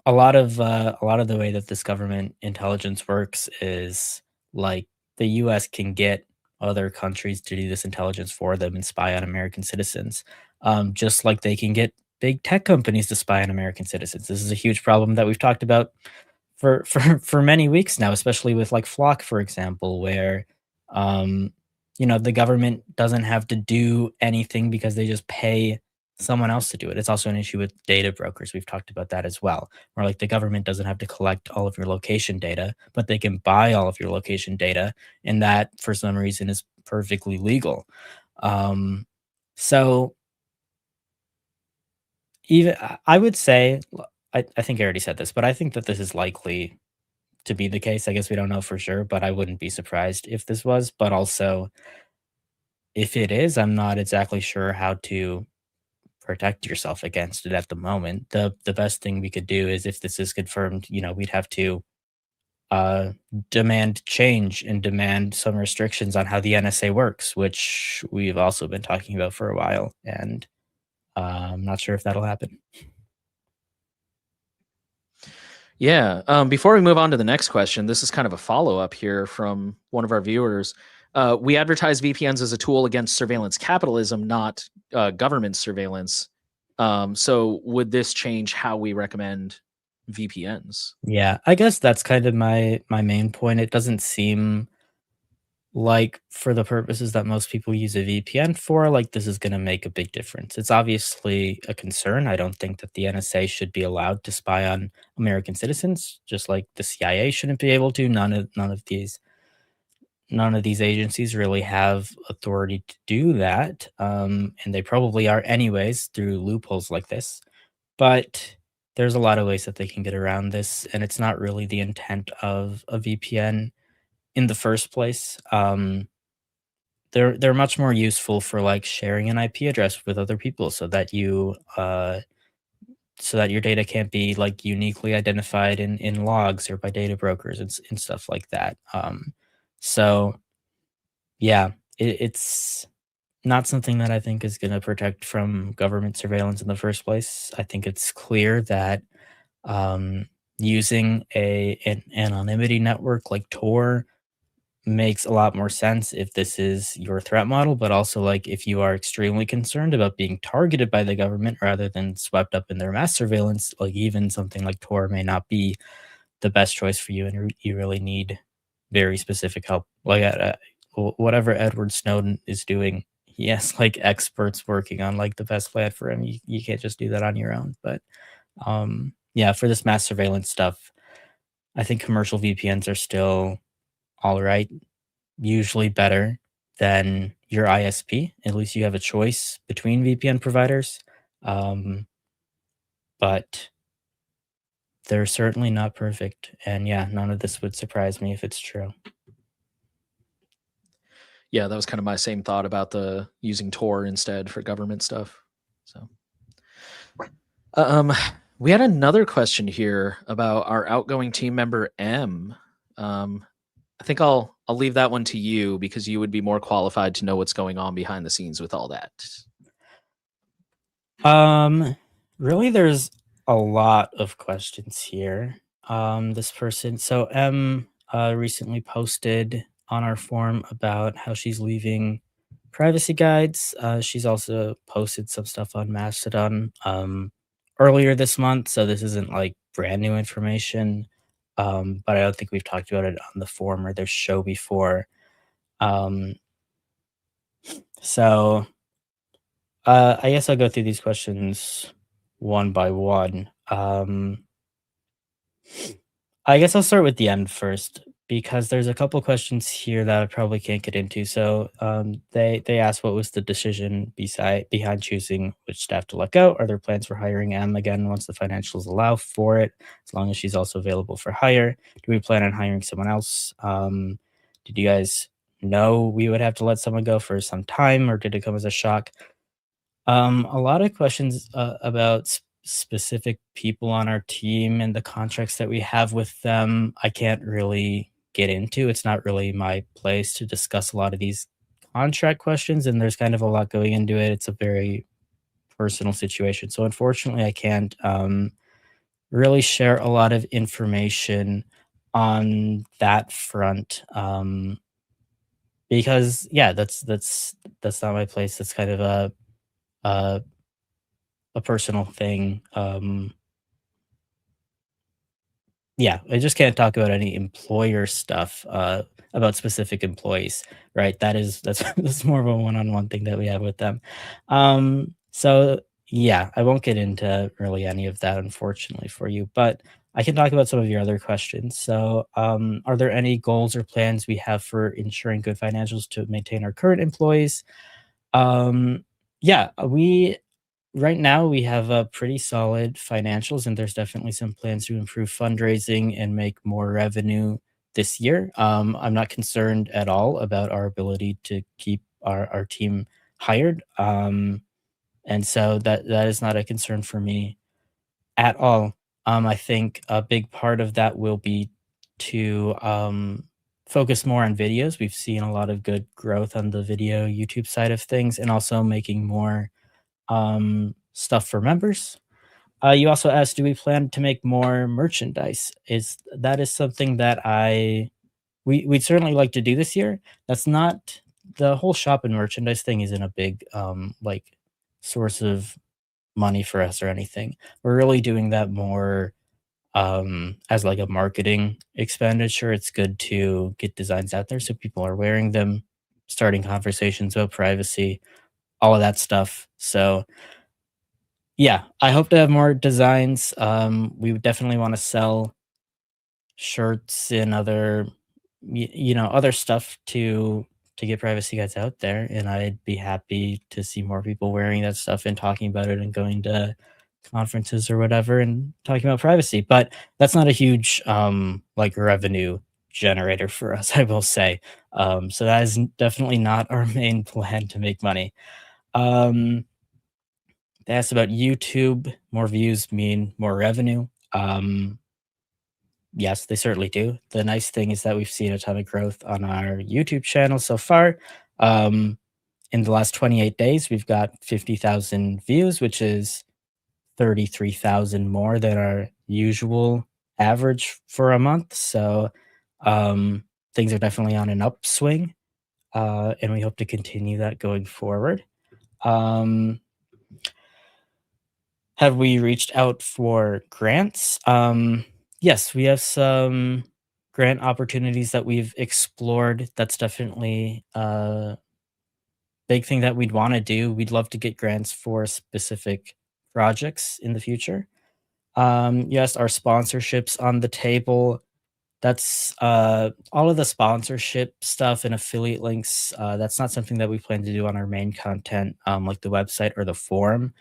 a lot of the way that this government intelligence works is like the US can get other countries to do this intelligence for them and spy on American citizens. Just like they can get big tech companies to spy on American citizens. This is a huge problem that we've talked about for many weeks now, especially with like Flock, for example, where um, the government doesn't have to do anything because they just pay someone else to do it. It's also an issue with data brokers. We've talked about that as well, where like the government doesn't have to collect all of your location data, but they can buy all of your location data, and that for some reason is perfectly legal. Um, so even I would say, I think I already said this, but I think that this is likely to be the case. I guess we don't know for sure, but I wouldn't be surprised if this was. But also, if it is, I'm not exactly sure how to protect yourself against it at the moment. The best thing we could do is if this is confirmed, we'd have to uh demand change and demand some restrictions on how the NSA works, which we've also been talking about for a while. And I'm not sure if that'll happen. Yeah. Before we move on to the next question, this is kind of a follow up here from one of our viewers. We advertise VPNs as a tool against surveillance capitalism, not government surveillance. So, would this change how we recommend VPNs? Yeah, I guess that's kind of my main point. It doesn't seem like for the purposes that most people use a VPN for, like this is going to make a big difference. It's obviously a concern. I don't think that the NSA should be allowed to spy on American citizens, just like the CIA shouldn't be able to. None of these agencies really have authority to do that, and they probably are anyways through loopholes like this. But there's a lot of ways that they can get around this, and it's not really the intent of a VPN in the first place. They're much more useful for like sharing an IP address with other people so that your data can't be like uniquely identified in logs or by data brokers and stuff like that. So yeah, it's not something that I think is going to protect from government surveillance in the first place. I think it's clear that um, using an anonymity network like Tor makes a lot more sense if this is your threat model, but also like if you are extremely concerned about being targeted by the government rather than swept up in their mass surveillance, like even something like Tor may not be the best choice for you, and you really need very specific help. Like whatever Edward Snowden is doing, he has like experts working on like the best plan for him. You can't just do that on your own. But yeah, for this mass surveillance stuff, I think commercial VPNs are still all right, usually better than your ISP. At least you have a choice between VPN providers. Um, but they're certainly not perfect. And yeah, none of this would surprise me if it's true. Yeah, that was kind of my same thought about the using Tor instead for government stuff. So, um, we had another question here about our outgoing team member M. Um, I think I'll leave that one to you because you would be more qualified to know what's going on behind the scenes with all that. Um, Really, there's a lot of questions here. This person, so M, recently posted on our forum about how she's leaving privacy guides. She's also posted some stuff on Mastodon earlier this month, so this isn't like brand new information. But I don't think we've talked about it on the forum or their show before. Um, so I guess I'll go through these questions one by one. I guess I'll start with the end first because there's a couple questions here that I probably can't get into. So they asked what was the decision behind choosing which staff to let go. Are there plans for hiring M again once the financials allow for it, as long as she's also available for hire? Do we plan on hiring someone else? Did you guys know we would have to let someone go for some time, or did it come as a shock? A lot of questions about specific people on our team and the contracts that we have with them. I can't really get into. It's not really my place to discuss a lot of these contract questions, and there's kind of a lot going into it. It's a very personal situation, so unfortunately, I can't really share a lot of information on that front. Because yeah, that's not my place. That's kind of a, a personal thing. Yeah, I just can't talk about any employer stuff, about specific employees, right? That's that's more of a one-on-one thing that we have with them. So yeah, I won't get into really any of that, unfortunately, for you, but I can talk about some of your other questions. So, are there any goals or plans we have for ensuring good financials to maintain our current employees? Um, yeah, we Right now, we have pretty solid financials, and there's definitely some plans to improve fundraising and make more revenue this year. I'm not concerned at all about our ability to keep our team hired. And so that is not a concern for me at all. I think a big part of that will be to focus more on videos. We've seen a lot of good growth on the video YouTube side of things, and also making more stuff for members. You also asked, do we plan to make more merchandise? Is something that we'd certainly like to do this year. That's not The whole shop and merchandise thing isn't a big like source of money for us or anything. We're really doing that more as like a marketing expenditure. It's good to get designs out there so people are wearing them, starting conversations about privacy, all of that stuff. So yeah, I hope to have more designs. We would definitely want to sell shirts and other, other stuff to get privacy guides out there, and I'd be happy to see more people wearing that stuff and talking about it and going to conferences or whatever and talking about privacy. But that's not a huge like revenue generator for us, I will say. So that is definitely not our main plan to make money. Um, They asked about YouTube. More views mean more revenue. Yes, they certainly do. The nice thing is that we've seen a ton of growth on our YouTube channel so far. Um, in the last 28 days, we've got 50,000 views, which is 33,000 more than our usual average for a month. So things are definitely on an upswing, and we hope to continue that going forward. Um, Have we reached out for grants? Yes, we have some grant opportunities that we've explored. That's definitely a big thing that we'd want to do. We'd love to get grants for specific projects in the future. Yes, our sponsorships on the table. That's all of the sponsorship stuff and affiliate links. That's not something that we plan to do on our main content, like the website or the forum.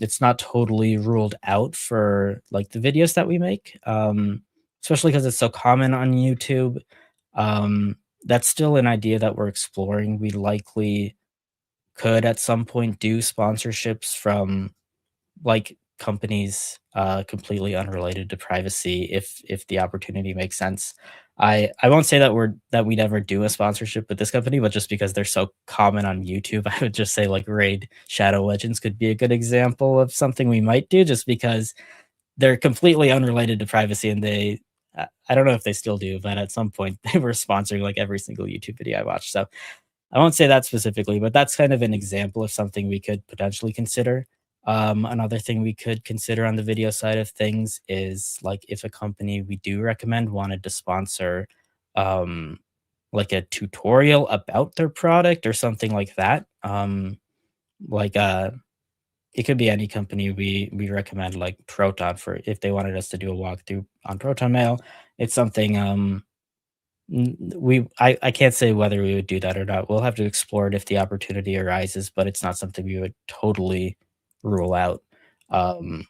It's not totally ruled out for like the videos that we make, especially because it's so common on YouTube. That's still an idea that we're exploring. We likely could at some point do sponsorships from like companies completely unrelated to privacy if the opportunity makes sense. I won't say that we'd ever do a sponsorship with this company, but just because they're so common on YouTube, I would just say like Raid Shadow Legends could be a good example of something we might do, just because they're completely unrelated to privacy, and I don't know if they still do, but at some point they were sponsoring like every single YouTube video I watched. So I won't say that specifically, but that's kind of an example of something we could potentially consider. Another thing we could consider on the video side of things is like if a company we do recommend wanted to sponsor um, like a tutorial about their product or something like that. Like it could be any company we recommend, like Proton, for if they wanted us to do a walkthrough on Proton Mail. It's something I can't say whether we would do that or not. We'll have to explore it if the opportunity arises, but it's not something we would totally rule out um,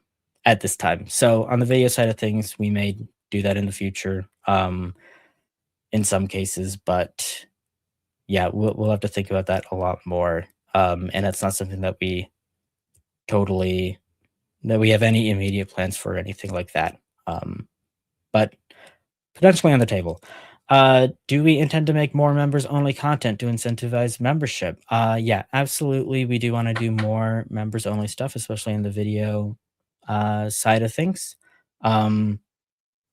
at this time. So on the video side of things, we may do that in the future in some cases, but yeah, we'll have to think about that a lot more. And that's not something totally that we have any immediate plans for or anything like that. But potentially on the table. Do we intend to make more members only content to incentivize membership? Yeah, absolutely. We do want to do more members only stuff, especially in the video side of things. Um,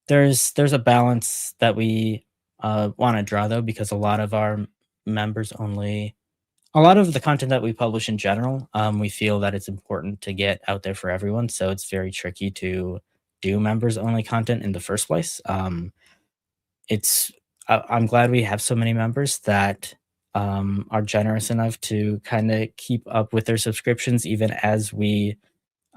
there's a balance that we want to draw though, because a lot of our members only a lot of the content that we publish in general, we feel that it's important to get out there for everyone. So it's very tricky to do members only content in the first place. It's I'm glad we have so many members that are generous enough to kind of keep up with their subscriptions, even as we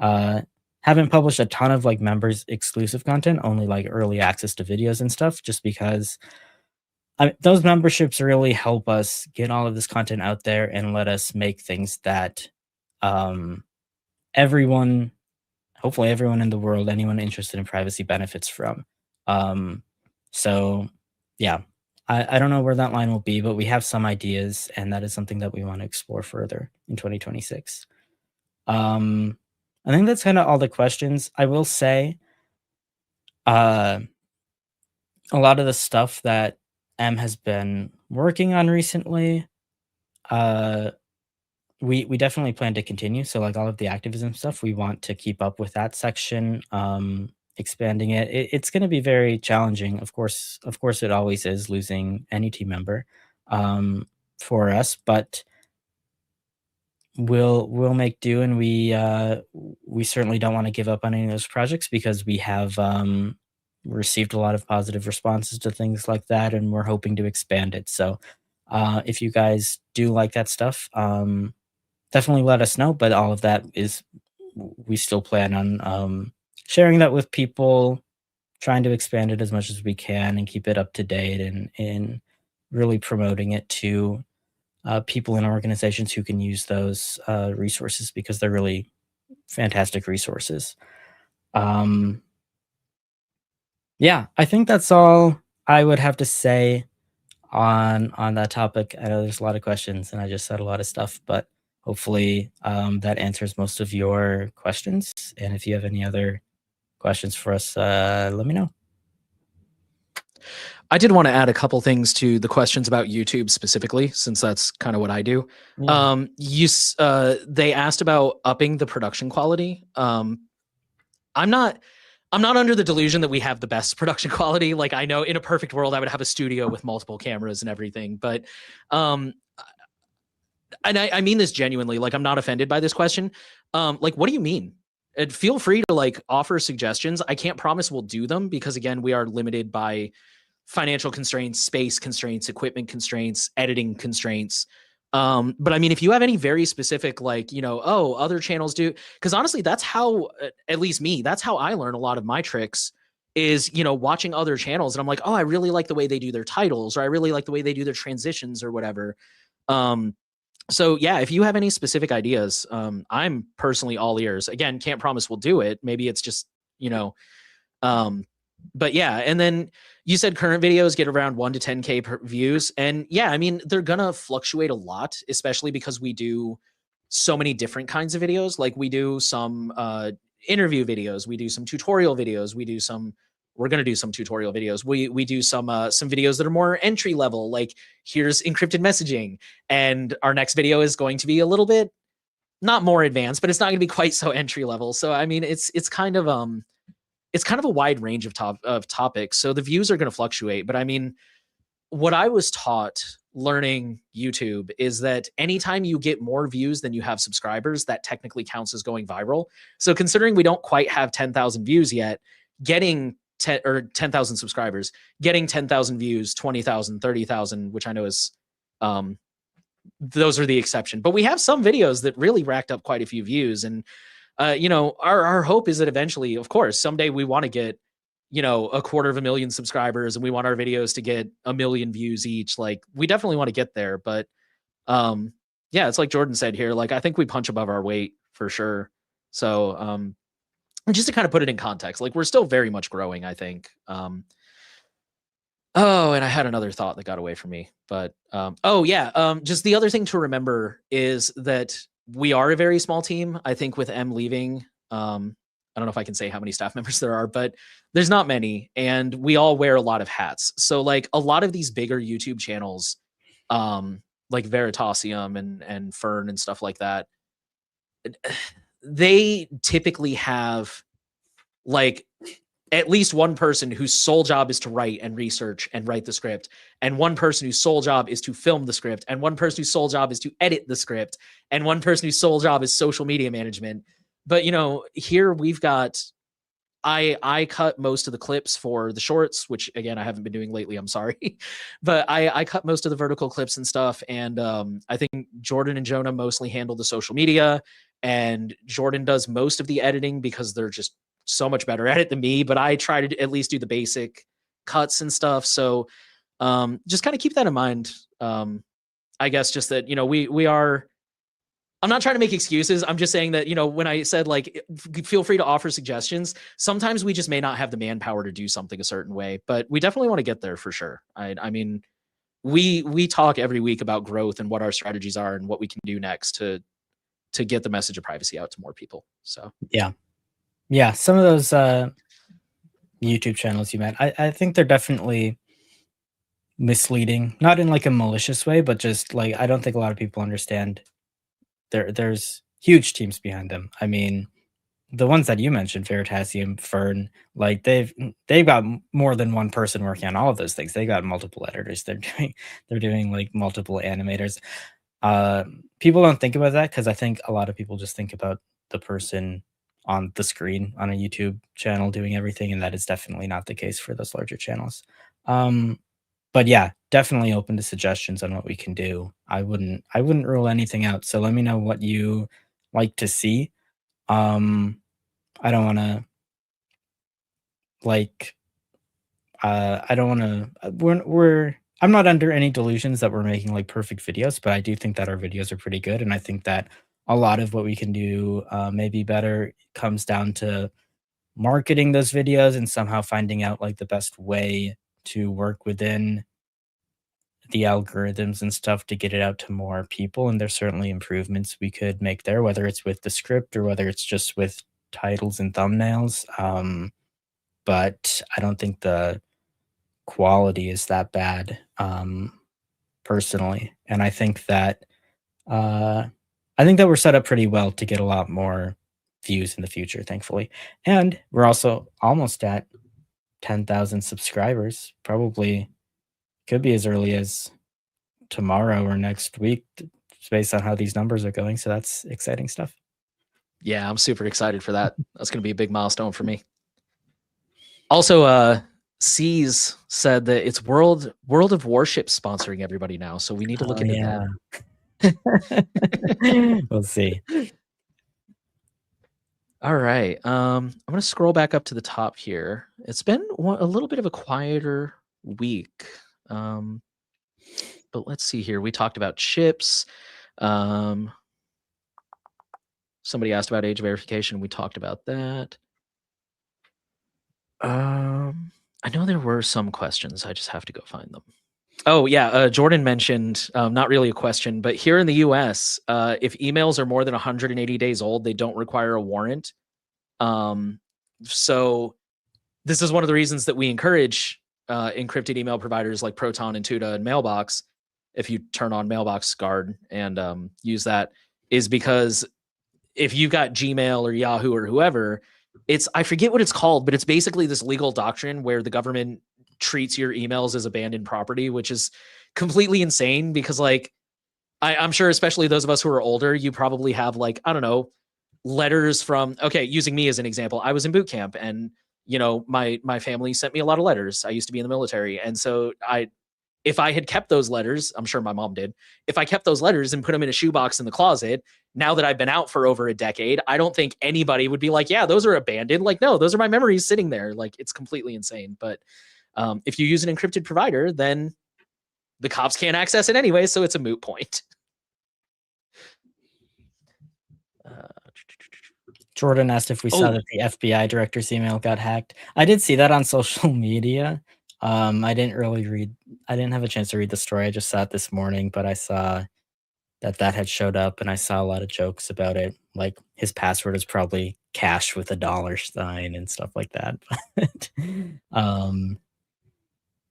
uh, haven't published a ton of like members exclusive content, only like early access to videos and stuff, just because those memberships really help us get all of this content out there and let us make things that um, everyone, hopefully everyone in the world, anyone interested in privacy benefits from. Um, so, yeah, I don't know where that line will be, but we have some ideas, and that is something that we want to explore further in 2026. Um, I think that's kind of all the questions. I will say, uh, a lot of the stuff that M has been working on recently, uh, we definitely plan to continue. So like all of the activism stuff, we want to keep up with that section, expanding it's going to be very challenging. Of course, it always is losing any team member um, for us, but we'll make do, and we certainly don't want to give up on any of those projects because we have received a lot of positive responses to things like that, and we're hoping to expand it. So if you guys do like that stuff, definitely let us know. But all of that is we still plan on sharing that with people, trying to expand it as much as we can and keep it up to date, and really promoting it to people and organizations who can use those resources, because they're really fantastic resources. Um, yeah, I think that's all I would have to say on that topic. I know there's a lot of questions, and I just said a lot of stuff, but hopefully that answers most of your questions. And if you have any other questions for us, let me know. I did want to add a couple things to the questions about YouTube specifically, since that's kind of what I do. Yeah. They asked about upping the production quality. I'm not I'm not under the delusion that we have the best production quality. Like, I know in a perfect world I would have a studio with multiple cameras and everything, but um and I mean this genuinely. Like, I'm not offended by this question. Like, what do you mean? And feel free to like offer suggestions. I can't promise we'll do them because again, we are limited by financial constraints, space constraints, equipment constraints, editing constraints. But I mean, if you have any very specific, like, oh, other channels do, because honestly, that's how, at least me, that's how I learn a lot of my tricks is, watching other channels. And I'm like, oh, I really like the way they do their titles, or I really like the way they do their transitions or whatever. Um, so yeah, if you have any specific ideas, I'm personally all ears. Again, can't promise we'll do it. Maybe it's just, you know, um, but yeah, and then you said current videos get around 1 to 10K views. And yeah, I mean, they're gonna fluctuate a lot, especially because we do so many different kinds of videos. Like, we do some interview videos, we do some tutorial videos, we're gonna do some tutorial videos. We do some videos that are more entry level, like here's encrypted messaging. And our next video is going to be a little bit not more advanced, but it's not gonna be quite so entry level. So I mean, it's kind of a wide range of topics. So the views are going to fluctuate. But I mean, what I was taught learning YouTube is that anytime you get more views than you have subscribers, that technically counts as going viral. So considering we don't quite have 10,000 views yet, getting 10,000 subscribers, getting 10,000 views, 20,000, 30,000, which I know is, those are the exception. But we have some videos that really racked up quite a few views. And our hope is that eventually, of course, someday we want to get, 250,000 subscribers, and we want our videos to get 1 million views each. Like, we definitely want to get there. But yeah, it's like Jordan said here. Like, I think we punch above our weight for sure. So and just to kind of put it in context, like, we're still very much growing, I think. Oh, and I had another thought that got away from me. But oh yeah, just the other thing to remember is that we are a very small team. I think with M leaving, I don't know if I can say how many staff members there are, but there's not many, and we all wear a lot of hats. So like a lot of these bigger YouTube channels, like Veritasium and Fern and stuff like that, they typically have like at least one person whose sole job is to write and research and write the script, and one person whose sole job is to film the script, and one person whose sole job is to edit the script, and one person whose sole job is social media management. But here we've got I cut most of the clips for the shorts, which again I haven't been doing lately. I'm sorry, but I cut most of the vertical clips and stuff. And I think Jordan and Jonah mostly handle the social media, and Jordan does most of the editing because they're just so much better at it than me. But I try to at least do the basic cuts and stuff. So just kind of keep that in mind. I guess just that we are. I'm not trying to make excuses. I'm just saying that, when I said like, feel free to offer suggestions, sometimes we just may not have the manpower to do something a certain way, but we definitely want to get there for sure. I mean, we talk every week about growth and what our strategies are and what we can do next to get the message of privacy out to more people. So yeah, some of those YouTube channels you meant, I think they're definitely misleading, not in like a malicious way, but just like I don't think a lot of people understand there's huge teams behind them. I mean, the ones that you mentioned, Veritasium, Fern, like they've got more than one person working on all of those things. They got multiple editors. They're doing like multiple animators. People don't think about that because I think a lot of people just think about the person on the screen on a YouTube channel doing everything, and that is definitely not the case for those larger channels. But yeah, definitely open to suggestions on what we can do. I wouldn't rule anything out. So let me know what you like to see. I don't want to like I don't want to we're I'm not under any delusions that we're making like perfect videos, but I do think that our videos are pretty good, and I think that a lot of what we can do maybe better comes down to marketing those videos and somehow finding out like the best way to work within the algorithms and stuff to get it out to more people. And there's certainly improvements we could make there, whether it's with the script or whether it's just with titles and thumbnails. But I don't think the quality is that bad, personally. And uh, I think that we're set up pretty well to get a lot more views in the future, thankfully. And we're also almost at 10,000 subscribers. Probably could be as early as tomorrow or next week, based on how these numbers are going. So that's exciting stuff. yeah, I'm super excited for that. That's going to be a big milestone for me. Also, C's said that it's World of Warships sponsoring everybody now, so we need to look into that. We'll see. All right. I'm going to scroll back up to the top here. It's been a little bit of a quieter week. But let's see here. We talked about chips. Somebody asked about age verification. We talked about that. I know there were some questions. I just have to go find them. Oh, yeah. Jordan mentioned, not really a question, but here in the US, if emails are more than 180 days old, they don't require a warrant. So this is one of the reasons that we encourage encrypted email providers like Proton and Tuta and Mailbox. If you turn on Mailbox Guard and use that, is because if you've got Gmail or Yahoo or whoever, I forget what it's called, but it's basically this legal doctrine where the government treats your emails as abandoned property, which is completely insane because like I'm sure especially those of us who are older, you probably have like, I don't know, letters from, okay, using me as an example, I was in boot camp and my family sent me a lot of letters. I used to be in the military. And so if I had kept those letters, I'm sure my mom did. If I kept those letters and put them in a shoebox in the closet, now that I've been out for over a decade, I don't think anybody would be like, yeah, those are abandoned. Like, no, those are my memories sitting there. Like, it's completely insane. But if you use an encrypted provider, then the cops can't access it anyway. So it's a moot point. Jordan asked if we saw that the FBI director's email got hacked. I did see that on social media. I didn't have a chance to read the story. I just saw it this morning, but I saw that had showed up and I saw a lot of jokes about it. Like his password is probably cash with a dollar sign and stuff like that.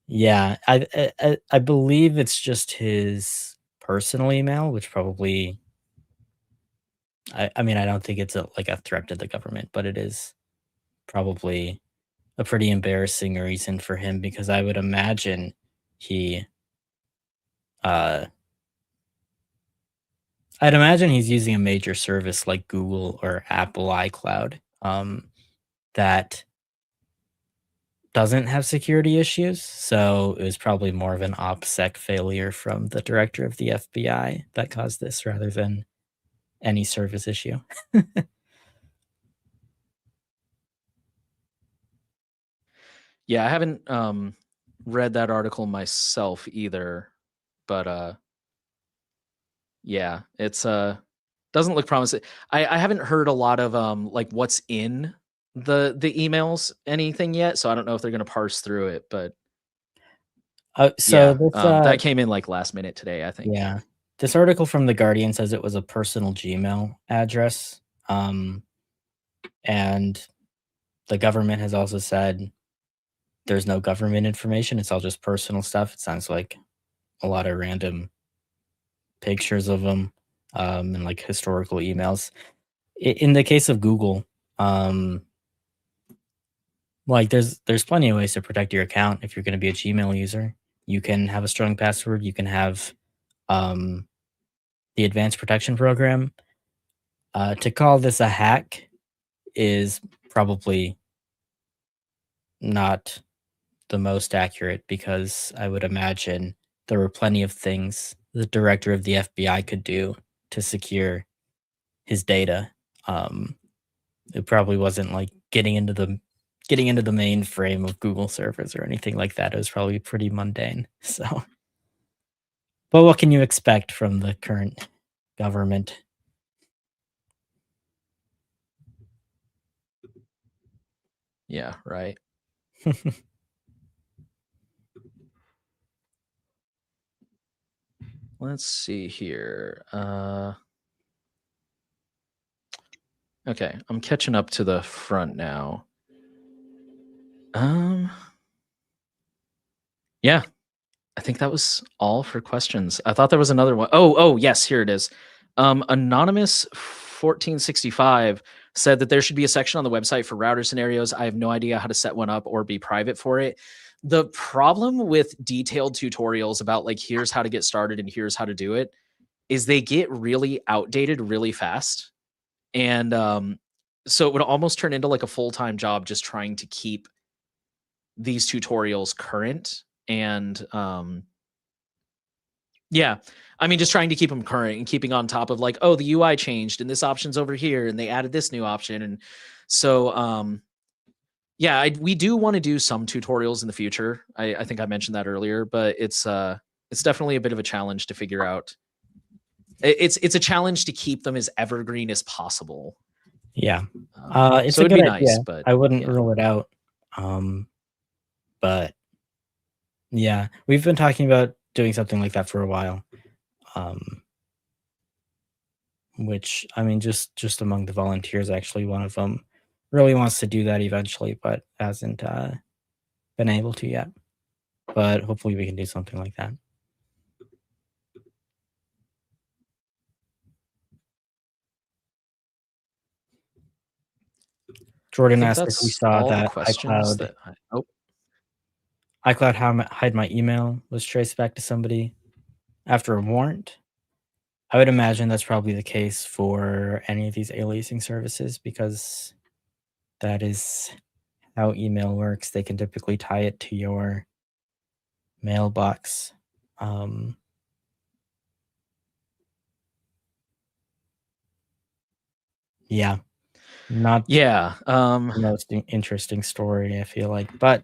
Yeah, I believe it's just his personal email, which probably I mean, I don't think it's like a threat to the government, but it is probably a pretty embarrassing reason for him because I would imagine he uh I'd imagine he's using a major service like Google or Apple iCloud, that doesn't have security issues, so it was probably more of an OPSEC failure from the director of the FBI that caused this rather than any service issue. Yeah, I haven't read that article myself either, but yeah, it's doesn't look promising. I haven't heard a lot of like what's in the emails anything yet, so I don't know if they're gonna parse through it, but So yeah, this, that came in like last minute today, I think. yeah, this article from The Guardian says it was a personal Gmail address, and the government has also said there's no government information, it's all just personal stuff. It sounds like a lot of random pictures of them, and, like, historical emails. In the case of Google, um, like, there's plenty of ways to protect your account if you're gonna be a Gmail user. You can have a strong password, you can have, um, the advanced protection program. To call this a hack is probably not the most accurate because I would imagine there were plenty of things the director of the FBI could do to secure his data. Um, it probably wasn't like getting into the mainframe of Google servers or anything like that. It was probably pretty mundane. So, but what can you expect from the current government? Yeah, right. Let's see here. Okay, I'm catching up to the front now. Um, yeah, I think that was all for questions. I thought there was another one. Oh, yes, here it is. Anonymous 1465 said that there should be a section on the website for router scenarios. I have no idea how to set one up or be private for it. The problem with detailed tutorials about like here's how to get started and here's how to do it is they get really outdated really fast. And so it would almost turn into like a full-time job just trying to keep these tutorials current and yeah. I mean, just trying to keep them current and keeping on top of like, oh, the UI changed and this option's over here and they added this new option. And so, yeah, we do want to do some tutorials in the future. I think I mentioned that earlier, but it's definitely a bit of a challenge to figure out. It's a challenge to keep them as evergreen as possible. Yeah. It's So a it'd good be idea. nice, but I wouldn't yeah. rule it out. Um, but yeah, we've been talking about doing something like that for a while. Um, which I mean, just among the volunteers, actually, one of them really wants to do that eventually, but hasn't been able to yet. But hopefully, we can do something like that. I Jordan think asked if we that's saw all the that questions that oh, iCloud hide my email was traced back to somebody after a warrant. I would imagine that's probably the case for any of these aliasing services because that is how email works. They can typically tie it to your mailbox. Um, yeah, not yeah. the most interesting story, I feel like, but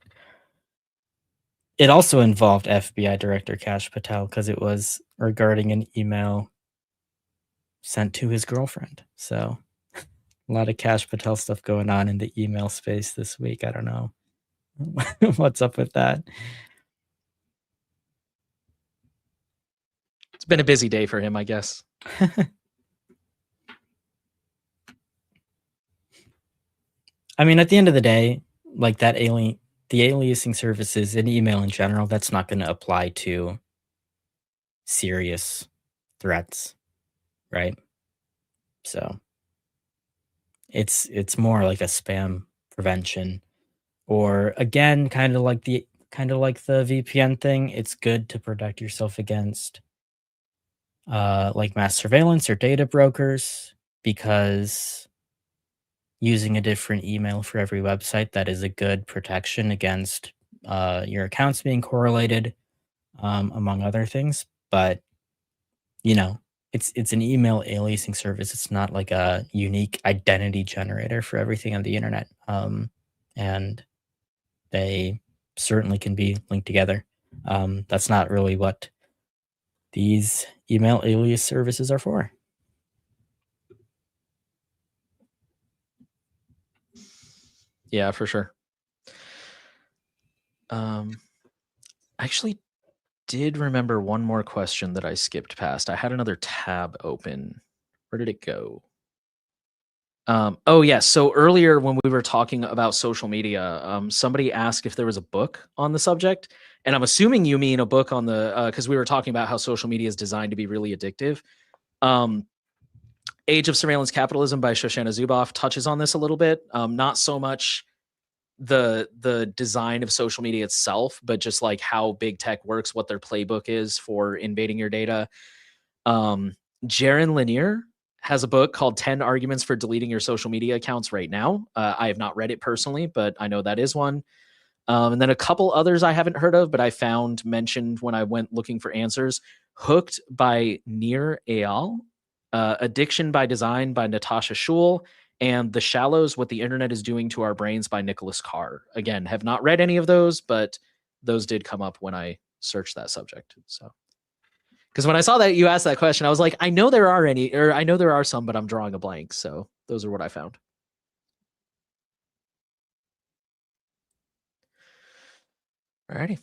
it also involved FBI Director Kash Patel because it was regarding an email sent to his girlfriend. So a lot of Kash Patel stuff going on in the email space this week. I don't know what's up with that. It's been a busy day for him, I guess. I mean, at the end of the day, like the aliasing services and email in general, that's not going to apply to serious threats, right? So it's more like a spam prevention Or again, kind of like the VPN thing, it's good to protect yourself against like mass surveillance or data brokers, because using a different email for every website, that is a good protection against your accounts being correlated, among other things. But you know, it's an email aliasing service. It's not like a unique identity generator for everything on the internet. And they certainly can be linked together. That's not really what these email alias services are for. Yeah, for sure. I actually did remember one more question that I skipped past. I had another tab open. Where did it go? Oh yeah. So earlier when we were talking about social media, somebody asked if there was a book on the subject, and I'm assuming you mean a book on the because we were talking about how social media is designed to be really addictive. Um, Age of Surveillance Capitalism by Shoshana Zuboff touches on this a little bit. Not so much the design of social media itself, but just like how big tech works, what their playbook is for invading your data. Um, Jaron Lanier has a book called 10 Arguments for Deleting Your Social Media Accounts Right Now. I have not read it personally, but I know that is one. And then a couple others I haven't heard of, but I found mentioned when I went looking for answers. Hooked by Nir Eyal, Addiction by Design by Natasha Schul, and The Shallows: What the Internet is Doing to Our Brains by Nicholas Carr. Again, have not read any of those, but those did come up when I searched that subject. So, because when I saw that you asked that question, I was like, I know there are some, but I'm drawing a blank. So those are what I found. Alrighty.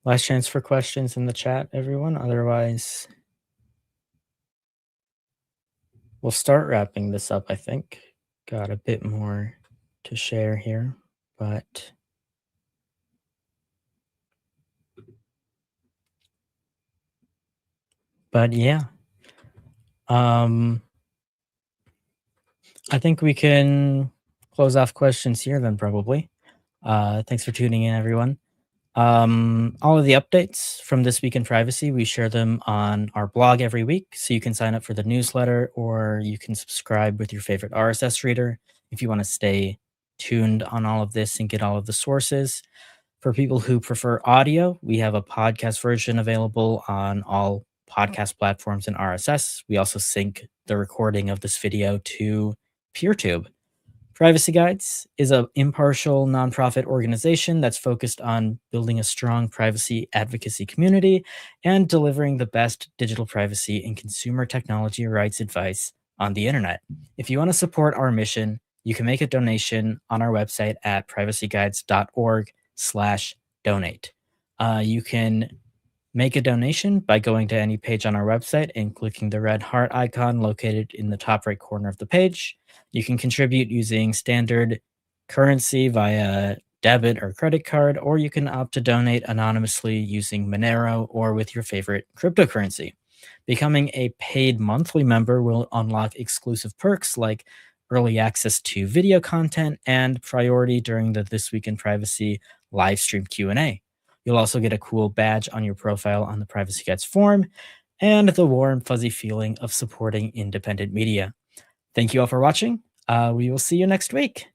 Last chance for questions in the chat, everyone. Otherwise, we'll start wrapping this up, I think. Got a bit more to share here, but yeah. I think we can close off questions here then, probably. Thanks for tuning in, everyone. All of the updates from This Week in Privacy, we share them on our blog every week. So you can sign up for the newsletter, or you can subscribe with your favorite RSS reader if you want to stay tuned on all of this and get all of the sources. For people who prefer audio, we have a podcast version available on all podcast platforms and RSS. We also sync the recording of this video to PeerTube. Privacy Guides is an impartial nonprofit organization that's focused on building a strong privacy advocacy community and delivering the best digital privacy and consumer technology rights advice on the internet. If you want to support our mission, you can make a donation on our website at privacyguides.org/donate. You can make a donation by going to any page on our website and clicking the red heart icon located in the top right corner of the page. You can contribute using standard currency via debit or credit card, or you can opt to donate anonymously using Monero or with your favorite cryptocurrency. Becoming a paid monthly member will unlock exclusive perks like early access to video content and priority during the This Week in Privacy live stream Q&A. You'll also get a cool badge on your profile on the Privacy Guides forum and the warm, fuzzy feeling of supporting independent media. Thank you all for watching. We will see you next week.